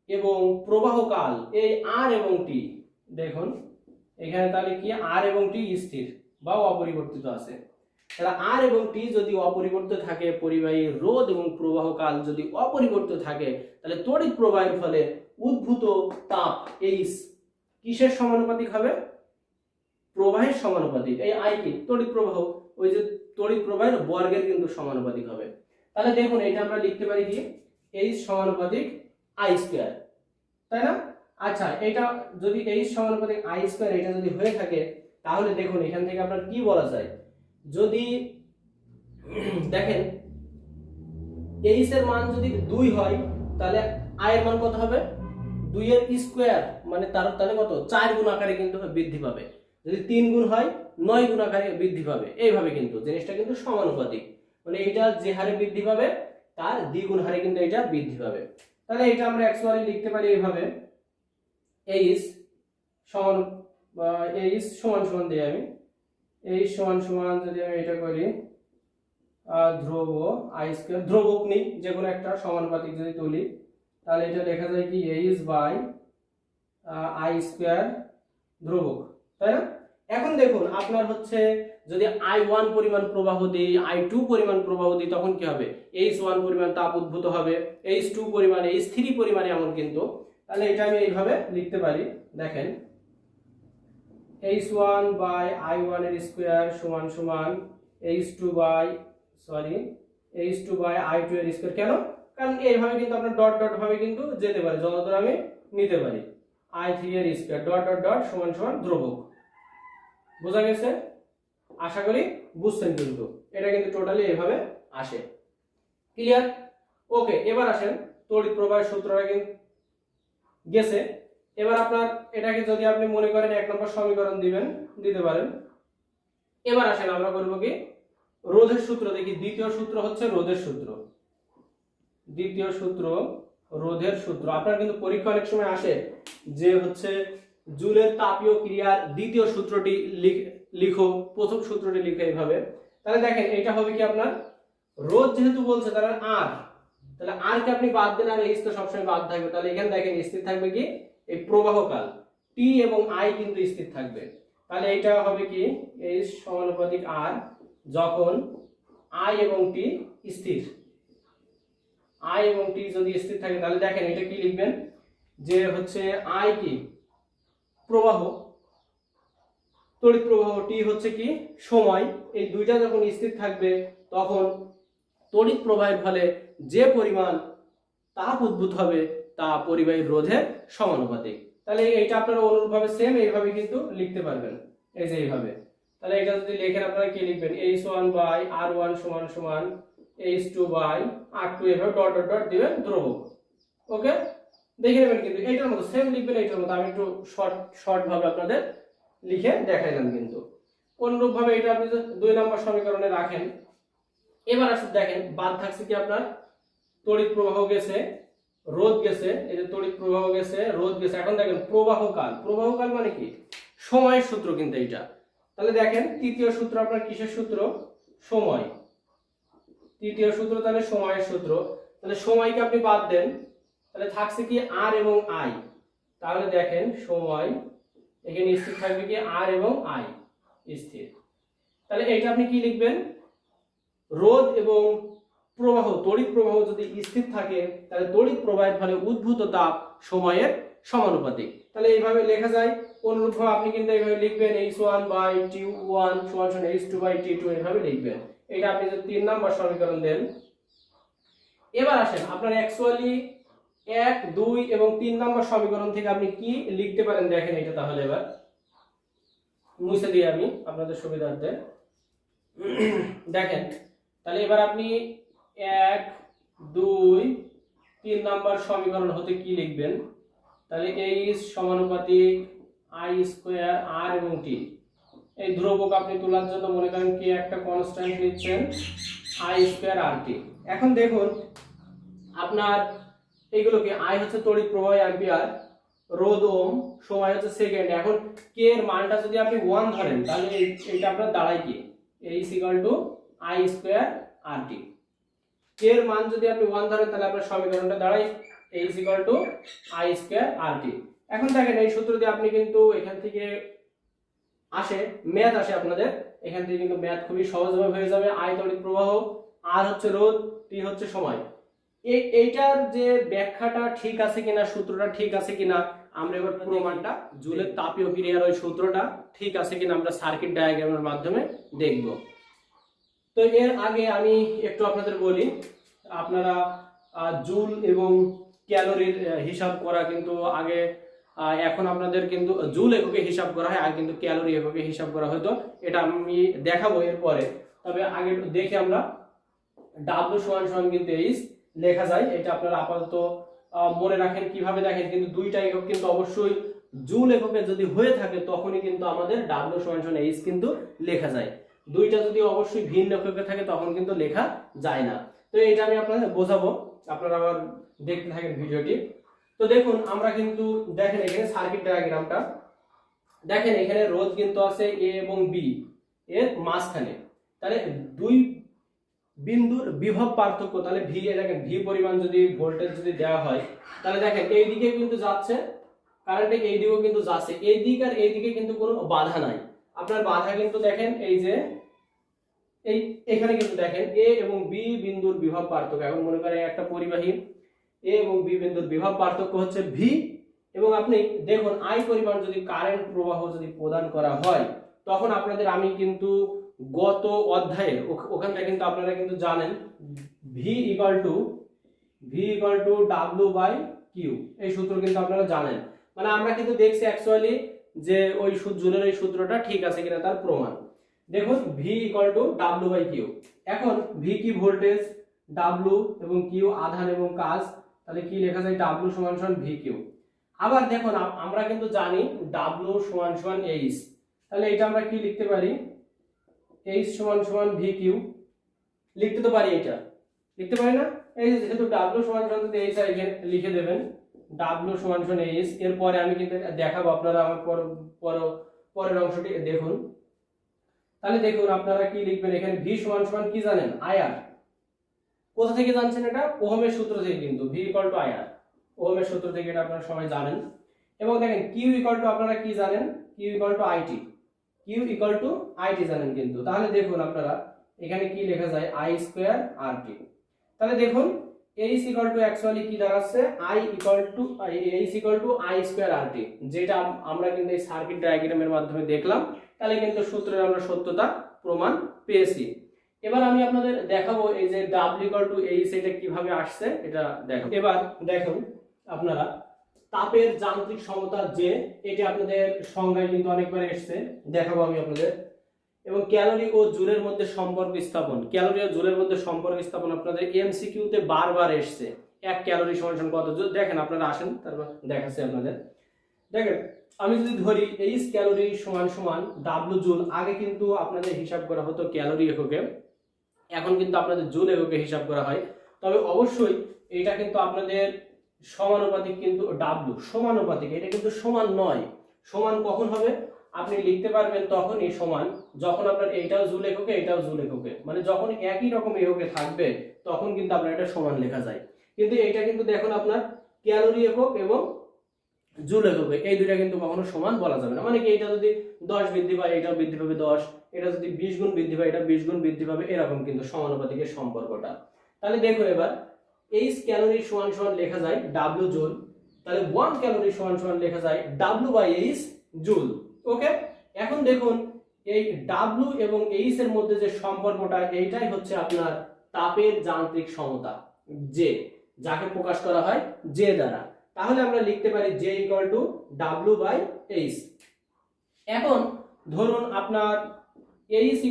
এবং প্রবাহকাল এই আর এবং টি, দেখুন এখানে তাহলে কি আর এবং টি স্থির বা অপরিবর্তিত আছে। তাহলে আর এবং টি যদি অপরিবর্তিত থাকে, পরিবাহী রোধ এবং প্রবাহকাল যদি অপরিবর্তিত থাকে, তাহলে তড়িৎ প্রবাহের ফলে উদ্ভূত তাপ এইচ কিসের সমানুপাতিক হবে? প্রবাহের সমানুপাতিক। এই আই কি তড়িৎ প্রবাহ, ওই যে তড়িৎ প্রবাহের বর্গের কিন্তু সমানুপাতিক হবে। তাহলে দেখুন এটা আমরা লিখতে পারি কি, এইচ সমানুপাতিক আই স্কয়ার, তাই না? আচ্ছা, এটা যদি এইচ সমানুপাতিক আই স্কয়ার এটা যদি হয়ে থাকে, তাহলে দেখুন এখান থেকে আপনার কি বলা যায়, যদি দেখেন এইচ এর মান যদি 2 হয়, তাহলে আই এর মান কত হবে? 2 এর স্কয়ার, মানে তাহলে কত? 4 গুণ আকারে কিন্তু বৃদ্ধি পাবে। যদি 3 গুণ হয় 9 গুণ আকারে বৃদ্ধি পাবে। এইভাবে কিন্তু জিনিসটা কিন্তু সমানুপাতিক, মানে এটা যে হারে বৃদ্ধি পাবে তার দ্বিগুণ হারে কিন্তু এটা বৃদ্ধি পাবে। তাহলে এটা আমরা অ্যাকচুয়ালি লিখতে পারি এইভাবে, এইচ সমান সমান দিই আমি, এইচ সমান সমান যদি আমি এটা করি ধ্রুব আই স্কয়ার, ধ্রুবক নিই যে কোনো একটা সমানুপাতিক যদি তুলি, তাহলে এটা লেখা যায় কি এইচ বাই আই স্কয়ার ধ্রুবক, তাই না? এখন দেখুন আপনার হচ্ছে যদি I1 পরিমাণ প্রবাহ দিই, I2 পরিমাণ প্রবাহ দিই, তখন কি হবে? H1 পরিমাণ তাপ উদ্ভূত হবে, H2 পরিমাণ, H3 পরিমাণে এমন কিন্তু। তাহলে এটা আমি এইভাবে লিখতে পারি, দেখেন H1 বাই I1 এর স্কয়ার সমান সমান H2 বাই I2 এর স্কয়ার। কেন? কারণ এইভাবে কিন্তু আপনার ডট ডট ভাবে কিন্তু যেতে পারে, যতদূর আমি নিতে পারি। I3 এর স্কয়ার ডট ডট ডট সমান সমান ধ্রুবক। বোঝা গেছে? আশা করি বুঝছেন। কিন্তু এটা কিন্তু টোটালি এইভাবে আসে। ক্লিয়ার? ওকে, এবার আসেন তড়িৎ প্রবাহের সূত্রটা কিন্তু গেছে। এবার আপনার এটাকে যদি আপনি মনে করেন 1 নম্বর সমীকরণ দিতে পারেন। এবার আসেন আমরা করব কি, রোধের সূত্র দেখি। দ্বিতীয় সূত্র হচ্ছে রোধের সূত্র। দ্বিতীয় সূত্র রোধের সূত্র। আপনার কিন্তু পরীক্ষা অনেক সময় আসে যে হচ্ছে জুলের তাপীয় ক্রিয়ার দ্বিতীয় সূত্রটি লিখো, প্রথম সূত্রটি লিখো এইভাবে। তাহলে দেখেন এটা হবে কি, আপনার রোধ যেহেতু বলছে তাহলে আর, তাহলে আর কে আপনি বাদ দেন আর এইচ তো সবসময় বাদ থাকবে। তাহলে এখানে দেখেন স্থির থাকবে কি, এই প্রবাহকাল টি এবং আই কিন্তু স্থির থাকবে। তাহলে এটা হবে কি, এইচ সমানুপাতিক আর যখন আই এবং টি স্থির। আই এবং টি যদি স্থির থাকে, তাহলে দেখেন এটা কি লিখবেন, যে হচ্ছে আই কি প্রবাহ, তড়িৎ প্রবাহ, টি হচ্ছে কি সময়। এই দুইটা যখন স্থির থাকবে, তখন তড়িৎ প্রবাহের ফলে যে পরিমাণ তাপ উদ্ভূত হবে তা পরিবাহী রোধের সমানুপাতিক। তাহলে এইটা আপনারা অনুরূপভাবে সেম এইভাবে কিন্তু লিখতে পারবেন, এই যে এইভাবে। তাহলে এটা যদি লেখেন আপনারা কি লিখবেন, H1 বাই R1 সমান সমান H2 বাই R2, এভাবে ডট ডট ডট দিবেন ধ্রুবক। ওকে, দেখে নেবেন কিন্তু এইটার মতো সেম লিখবেন এইটার মতো। আমি একটু শর্ট ভাবে আপনাদের লিখে দেখাইলাম। কিন্তু অনুরূপ ভাবে এটা আপনি 2 নম্বর সমীকরণে রাখেন। এবার আসলে দেখেন বাদ থাকছে কি, আপনার তড়িৎ প্রবাহ গেছে, রোধ গেছে, এই যে তড়িৎ প্রবাহ গেছে, রোধ গেছে। এখন দেখেন প্রবাহকাল। প্রবাহকাল মানে কি, সময়ের সূত্র কিন্তু এইটা। তাহলে দেখেন তৃতীয় সূত্র আপনার কিসের সূত্র? সময়। তৃতীয় সূত্র তাহলে সময়ের সূত্র। তাহলে সময়কে আপনি বাদ দেন, তাহলে থাকছে কি আর এবং আই। তাহলে দেখেন সময় এখানে স্থির থাকবে কি আর এবং আই স্থির। তাহলে এইটা আপনি কি লিখবেন, রোধ এবং প্রবাহ, তড়িৎ প্রবাহ যদি স্থির থাকে, তাহলে তড়িৎ প্রবাহের ফলে উদ্ভূত তাপ সময়ের সমানুপাতিক। তাহলে এইভাবে লেখা যায়। অনুরূপভাবে আপনি কিন্তু এইভাবে লিখবেন, H1 বাই T1 সমান সমান H2 বাই T2, এইভাবে লিখবেন। এটা আপনি যদি 3 নম্বর সমীকরণ দেন। এবার আসেন আপনার অ্যাকচুয়ালি 1, 2 এবং 3 নম্বর সমীকরণ থেকে আপনি কি লিখতে পারেন দেখেন এটা। তাহলে এবার মুছে দিই আমি আপনাদের সুবিধার্থে। দেখেন তাহলে এবার আপনি 1 2 3 নাম্বার সমীকরণ হতে কি লিখবেন, তাহলে H সমানুপাতিক I স্কয়ার R এবং T। এই ধ্রুবক আপনি তোলার জন্য মনে করেন কি একটা কনস্ট্যান্ট নিচ্ছেন I স্কয়ার RT। এখন দেখুন আপনার এইগুলোকে I হচ্ছে তড়িৎ প্রবাহ অ্যাম্পিয়ার, রোধ ওম, সময় হচ্ছে সেকেন্ড। এখন কে এর মানটা যদি আপনি 1 ধরেন তাহলে এইটা আপনার দাঁড়ায় কি H = I স্কয়ার RT। কে এর মান যদি আপনি 1 ধরেন তাহলে আপনার সমীকরণটা দাঁড়ায় H = I স্কয়ার RT। এখন দেখেন এই সূত্র দিয়ে আপনি কিন্তু এখান থেকে আসে ম্যাথ আসে আপনাদের, এখান থেকে কিন্তু ম্যাথ খুবই সহজভাবে হয়ে যাবে। I তড়িৎ প্রবাহ, R হচ্ছে রোধ, T হচ্ছে সময়। এইটার যে ব্যাখ্যাটা ঠিক আছে কিনা, সূত্রটা ঠিক আছে কিনা আমরা এবার প্রমাণটা জুলের তাপীয় ক্রিয়ার ওই সূত্রটা ঠিক আছে কিনা আমরা সার্কিট ডায়াগ্রামের মাধ্যমে দেখব। তো এর আগে আমি একটু আপনাদের বলি, আপনারা জুল এবং ক্যালোরির হিসাব করা কিন্তু আগে, এখন আপনাদের কিন্তু জুল এককে হিসাব করা হয়, আগে কিন্তু ক্যালোরি এককে হিসাব করা হতো। এটা আমি দেখাবো এরপরে। তবে আগে দেখে আমরা W = কিন্তু H লেখা যায়, এটা আপনারা আপাতত মনে রাখেন। কিভাবে দেখেন, কিন্তু দুইটা একক কিন্তু অবশ্যই জুল এককে যদি হয়ে থাকে তখনই কিন্তু আমাদের W = H কিন্তু লেখা যায়। দুইটা যদি অবশ্যই ভিন্ন এককে থাকে তখন কিন্তু লেখা যায় না। তো এটা আমি আপনাদের বোঝাবো, আপনারা আবার দেখতে থাকেন ভিডিওটি। তো দেখুন আমরা কিন্তু দেখেন এখানে সার্কিট ডায়াগ্রামটা দেখেন, এখানে রোধ কিন্তু আছে A এবং B এর মাঝখানে। তাহলে দুই বিন্দুর বিভব পার্থক্য, তাহলে ভি, দেখেন ভি পরিমাণ যদি ভোল্টেজ যদি দেওয়া হয় তাহলে দেখেন এই দিকে কিন্তু যাচ্ছে কারেন্ট, এই দিকেও কিন্তু যাচ্ছে, এই দিক আর এই দিকে কিন্তু কোনো বাধা নাই। আপনার বাধা কিন্তু দেখেন এই যে এখানে কিন্তু দেখেন A এবং B বিন্দুর বিভব পার্থক্য। এখন মনে করেন একটা পরিবাহী A এবং B বিন্দুর বিভব পার্থক্য হচ্ছে V, এবং আপনি দেখুন I পরিমাণ যদি কারেন্ট প্রবাহ যদি প্রদান করা হয় তখন আপনাদের আমি কিন্তু গত অধ্যায়ে ওখানটা কিন্তু আপনারা কিন্তু জানেন V = W/Q, এই সূত্র কিন্তু আপনারা জানেন। মানে আমরা কিন্তু দেখছি অ্যাকচুয়ালি যে ওই জুলের এই সূত্রটা ঠিক আছে কিনা তার প্রমাণ। দেখুন V = W/Q। এখন V কি ভোল্টেজ, W এবং Q আধান এবং কাজ, তাহলে কি লেখা যায় W = VQ। আবার দেখুন আমরা কিন্তু জানি W = H, তাহলে এটা আমরা কি লিখতে পারি H = VQ লিখতে তো পারি, এটা লিখতে পারি না। এই যেহেতু W = H এখানে লিখে দেবেন W = H। এরপরে আমি কিন্তু দেখাবো, আপনারা আমার পরের অংশটি দেখুন। তাহলে দেখুন আপনারা কি লিখবেন, এখানে V = কি জানেন IR। কোথা থেকে জানছেন এটা, ওহমের সূত্র থেকে, কিন্তু V = IR ওহমের সূত্র থেকে, এটা আপনারা সবাই জানেন। এবং দেখেন Q = আপনারা কি জানেন, Q = IT, Q = IT জানেন কিন্তু। তাহলে দেখুন আপনারা এখানে কি লেখা যায় I স্কয়ার RT। তাহলে দেখুন H অ্যাকচুয়ালি কি দাঁড়াচ্ছে H I স্কয়ার RT, যেটা আমরা কিন্তু এই সার্কিট ডায়াগ্রামের মাধ্যমে দেখলাম। তাহলে কিন্তু সূত্রের আমরা সত্যতা প্রমাণ পেয়েছি। এবার আমি আপনাদের দেখাবো এই যে W = H এটা কিভাবে আসছে এটা দেখাবো। এবার দেখুন আপনারা তাপের যান্ত্রিক সমতা, যে এটা আপনাদের সংজ্ঞায় কিন্তু অনেকবার এসেছে, দেখাবো আমি আপনাদের। এবং ক্যালোরি ও জুলের মধ্যে সম্পর্ক স্থাপন, ক্যালোরি ও জুলের মধ্যে সম্পর্ক স্থাপন আপনাদের MCQ তে বারবার এসেছে। 1 ক্যালোরি = কত, দেখেন আপনারা আসেন তারপর দেখাচ্ছি আপনাদের। দেখেন আমি যদি ধরি H ক্যালোরি = W জুল, আগে কিন্তু আপনাদের হিসাব করা হতো ক্যালোরি এককে, এখন কিন্তু আপনাদের জুল এককে হিসাব করা হয়। তবে অবশ্যই এটা কিন্তু আপনাদের সমানুপাতিক, কিন্তু W সমানুপাতিক, এটা কিন্তু সমান নয়। সমান কখন হবে আপনি লিখতে পারবেন তখনই সমান যখন আপনার এইটাও জুল এককে এটাও জুল এককে, মানে যখন একই রকম এককে থাকবে তখন কিন্তু আপনার এটা সমান লেখা যায়। কিন্তু এটা কিন্তু দেখুন আপনার ক্যালোরি একক এবং জুল এককে, এই দুইটা কিন্তু কখনো সমান বলা যাবে না। মানে কি এটা যদি 10 বৃদ্ধি পায় এটাও বৃদ্ধি পাবে 10, এটা যদি 20 গুণ বৃদ্ধি পায় এটা 20 গুণ বৃদ্ধি পাবে, এরকম কিন্তু সমানুপাতিকের সম্পর্কটা। তাহলে দেখুন এবার H ক্যালোরি = লেখা যায় W জুল, তাহলে 1 ক্যালোরি = লেখা যায় W/H জুল। ওকে, এখন দেখুন এই W এবং H এর মধ্যে যে সম্পর্কটা, এইটাই হচ্ছে আপনার তাপের যান্ত্রিক সমতা, যে যাকে প্রকাশ করা হয় J দ্বারা। তাহলে আমরা লিখতে পারি J = W/H। এখন ধরুন আপনার H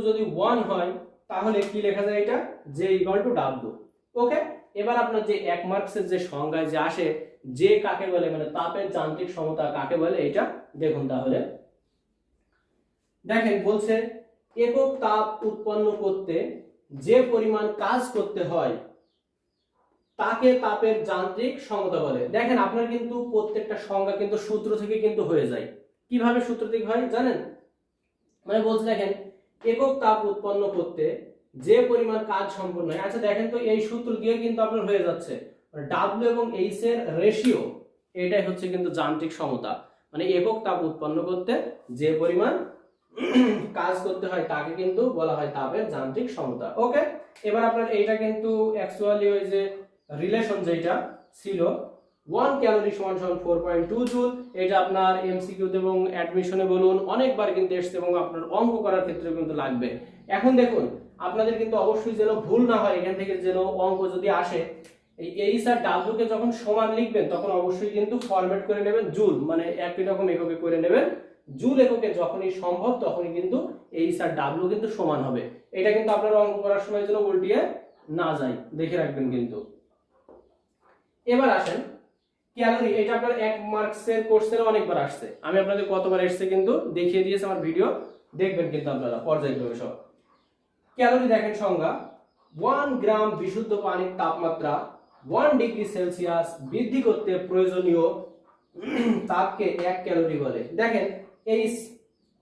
যদি 1 হয় তাহলে কি লেখা যায় এটা, জে ইকুয়াল টু ডাব্লিউ। ওকে, এবার আপনার যে 1 মার্কসের যে সংজ্ঞায় যে আসে যে কাকে বলে, মানে তাপের যান্ত্রিক সমতা কাকে বলে, এটা দেখুন। তাহলে দেখেন বলছে একক তাপ উৎপন্ন করতে যে পরিমাণ কাজ করতে হয় তাকে তাপের যান্ত্রিক সমতা বলে। দেখেন আপনার কিন্তু প্রত্যেকটা সংজ্ঞা কিন্তু সূত্র থেকে কিন্তু হয়ে যায়। কিভাবে সূত্র থেকে হয় জানেন, মানে বলছে দেখেন একক তাপ উৎপন্ন করতে যে পরিমাণ কাজ সম্পন্ন হয়। আচ্ছা দেখেন তো এই সূত্র দিয়ে কিন্তু আপনার হয়ে যাচ্ছে ডাব্লিউ এবং এইচ এর রেশিও, এটাই হচ্ছে কিন্তু যান্ত্রিক সমতা। মানে একক তাপ উৎপন্ন করতে যে পরিমাণ কাজ করতে হয় তাকে কিন্তু বলা হয় তাপের যান্ত্রিক সমতা। ওকে, এবার আপনার এইটা কিন্তু অ্যাকচুয়ালি ওই যে রিলেশন যেটা ছিল 1 ক্যালোরি সমান 4.2 জুল, এটা আপনার এমসিকিউতে এবং অ্যাডমিশনে বলুন অনেকবার কিন্তু এসেছে এবং আপনার অঙ্ক করার ক্ষেত্রে কিন্তু লাগবে। এখন দেখুন আপনাদের কিন্তু অবশ্যই যেন ভুল না হয়, এখান থেকে যেন অঙ্ক যদি আসে এই এইচ আর ডাব্লিউ কে যখন সমান লিখবেন তখন অবশ্যই কিন্তু ফরম্যাট করে নেবেন জুল, মানে একই রকম এককে করে নেবেন। জুল এককে যখনই সম্ভব তখনই কিন্তু এইচ আর ডাব্লিউ কিন্তু সমান হবে। এটা কিন্তু আপনারা অঙ্ক করার সময় যেন উল্টিয়ে না যায়, দেখে রাখবেন কিন্তু। এবার আসেন ক্যালোরি, এটা আপনার 1 মার্কসের কোশ্চেনে অনেকবার আসছে, আমি আপনাদের কতবার এসেছে কিন্তু দেখিয়ে দিয়েছি আমার ভিডিও, দেখবেন কিন্তু আপনারা পর্যায়ক্রমে সব। ক্যালোরি দেখেন সংজ্ঞা 1 গ্রাম বিশুদ্ধ পানির তাপমাত্রা 1 ডিগ্রি সেলসিয়াস বৃদ্ধি করতে প্রয়োজনীয় তাপকে 1 ক্যালোরি বলে। দেখেন H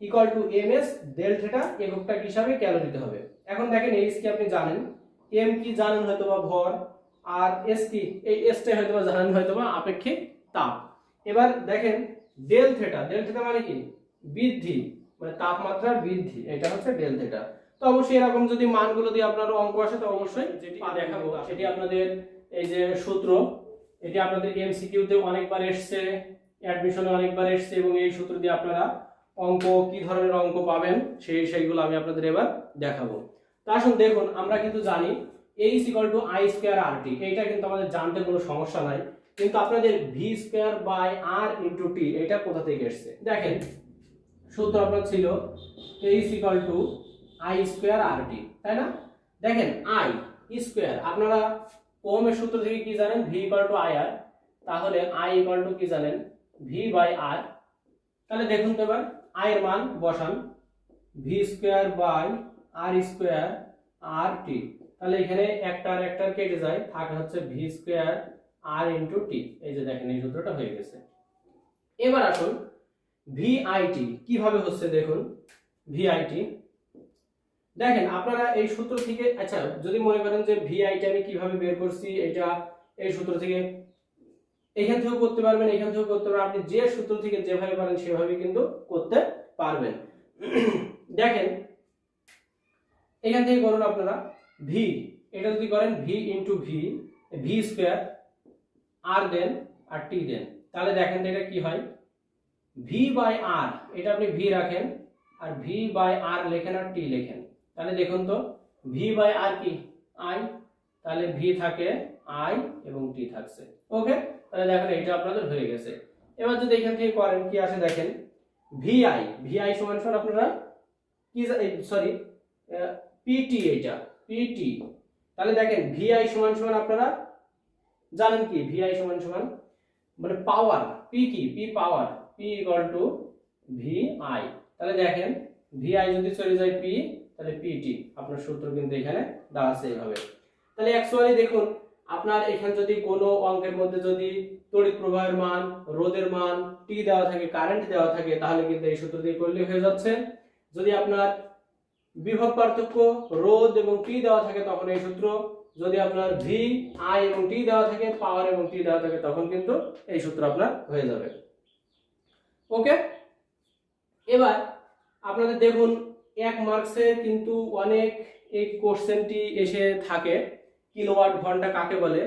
equal to ms del theta এককটা হিসাবে ক্যালোরিতে হবে। এখন দেখেন H কি আপনি জানেন, m কি জানেন হয়তোবা ভর, আর s কি এই s টা হয়তোবা জানেন হয়তোবা আপেক্ষিক তাপ। এবার দেখেন ডেল থিটা মানে কি বৃদ্ধি, মানে তাপমাত্রার বৃদ্ধি, এটা হচ্ছে ডেল থিটা। তো অবশ্যই এরকম যদি মানগুলো দিয়ে আপনার অঙ্ক আসে তো অবশ্যই যেটি দেখাবো সেটি আপনাদের এই যে সূত্র, এটি আপনাদের এমসিকিউ তে অনেকবার এসেছে, অ্যাডমিশনে অনেকবার এসেছে এবং এই সূত্র দিয়ে আপনারা অঙ্ক কি ধরনের অঙ্ক পাবেন সেইগুলো আমি আপনাদের এবার দেখাবো। তো আসুন দেখুন আমরা কিন্তু জানি H equal two I square RT, এইটা কিন্তু আমাদের জানতে কোনো সমস্যা নাই, কিন্তু আপনাদের V square by R into T এটা কোথা থেকে এসেছে দেখেন। সূত্র আপনার ছিল H equal two I square RT, তাই না? দেখেন I স্কয়ার আপনারা ওহমের সূত্র থেকে কি জানেন, V ইকুয়াল টু IR, তাহলে I ইকুয়াল টু কি জানেন V বাই R। তাহলে দেখুন তো এবার I এর মান বসান V square by R square RT, তাহলে এখানে একটার কেটে যায়, থাকে হচ্ছে V square R into T। এই যে দেখেন এই সূত্রটা হয়ে গেছে। এবার আসুন VIT কিভাবে হচ্ছে দেখুন। VIT দেখেন আপনারা এই সূত্র থেকে, আচ্ছা যদি মনে করেন যে VIT আমি কিভাবে বের করছি, এটা এই সূত্র থেকে এখান থেকেও করতে পারবেন, এখান থেকেও করতে পারবেন, আপনি যে সূত্র থেকে যেভাবে পারেন সেভাবে কিন্তু করতে পারবেন। দেখেন এখান থেকে করুন আপনারা V, এটা যদি করেন V into V square R দেন আর T দেন, তাহলে দেখেন এটা কি হয় V বাই R, এটা আপনি V রাখেন আর V বাই R লেখেন আর T লেখেন, তাহলে দেখুন তো V বাই R কি I, তাহলে V থাকে I এবং T থাকছে। ওকে, তাহলে দেখেন এটা আপনাদের হয়ে গেছে। এবার যদি এখান থেকে করেন কি আসে দেখেন VI সমান সমান আপনারা কি সরি PT, এটা PT, তাহলে দেখেন VI সমান সমান আপনারা জানেন কি VI সমান সমান মানে পাওয়ার, P কি P power, P equal to VI, তাহলে দেখেন VI যদি চলে যায় P তাহলে PT, আপনার সূত্র কিন্তু এখানে দেওয়া আছে এইভাবে। তাহলে অ্যাকচুয়ালি দেখুন আপনার এখানে যদি কোনো অঙ্কের মধ্যে যদি তড়িৎ প্রবাহের মান, রোধের মান, T দেওয়া থাকে, কারেন্ট দেওয়া থাকে, তাহলে কিন্তু এই সূত্র দিয়ে করলে হয়ে যাচ্ছে। যদি আপনার বিভব পার্থক্য, রোধ এবং T দেওয়া থাকে তখন এই সূত্র, যদি আপনার VI এবং T দেওয়া থাকে, পাওয়ার এবং T দেওয়া থাকে তখন কিন্তু এই সূত্র আপনার হয়ে যাবে। ওকে, এবার আপনাদের দেখুন 1 মার্কসে কিন্তু অনেক এই কোশ্চেনটি এসে থাকে কিলোওয়াট ঘন্টা কাকে বলে,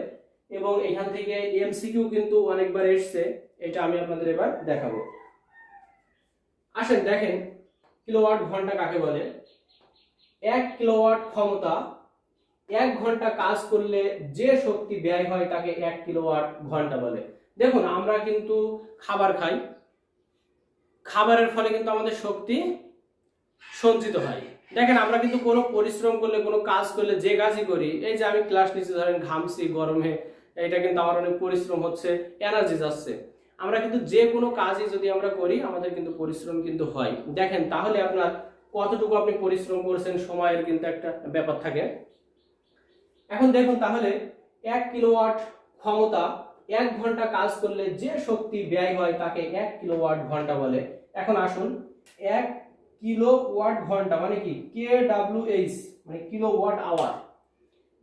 এবং এখান থেকে এমসিকিউ কিন্তু অনেকবার এসছে, এটা আমি আপনাদের এবার দেখাবো। আসেন দেখেন কিলোওয়াট ঘন্টা কাকে বলে। 1 কিলোওয়াট ক্ষমতা 1 ঘন্টা কাজ করলে যে শক্তি ব্যয় হয় তাকে 1 কিলোওয়াট ঘন্টা বলে। দেখুন আমরা কিন্তু খাবার খাই, খাবারের ফলে কিন্তু আমাদের শক্তি সঞ্চিত হয়, দেখেন আমরা কিন্তু কোনো পরিশ্রম করলে, কোনো কাজ করলে, যে কাজই করি, এই যে আমি ক্লাস নিচে ধরেন ঘামছি গরমে, এটা কিন্তু আমার অনেক পরিশ্রম হচ্ছে, এনার্জি যাচ্ছে। আমরা কিন্তু যে কোনো কাজই যদি আমরা করি আমাদের কিন্তু পরিশ্রম কিন্তু হয়। দেখেন তাহলে আপনার কতটুকু আপনি পরিশ্রম করছেন, সময়ের কিন্তু একটা ব্যাপার থাকে। এখন দেখুন তাহলে 1 কিলোওয়াট ক্ষমতা 1 ঘন্টা কাজ করলে যে শক্তি ব্যয় হয় তাকে 1 কিলোওয়াট ঘন্টা বলে। এখন আসুন 1 কিলোওয়াট ঘন্টা মানে কি, KWH মানে কিলোওয়াট আওয়ার।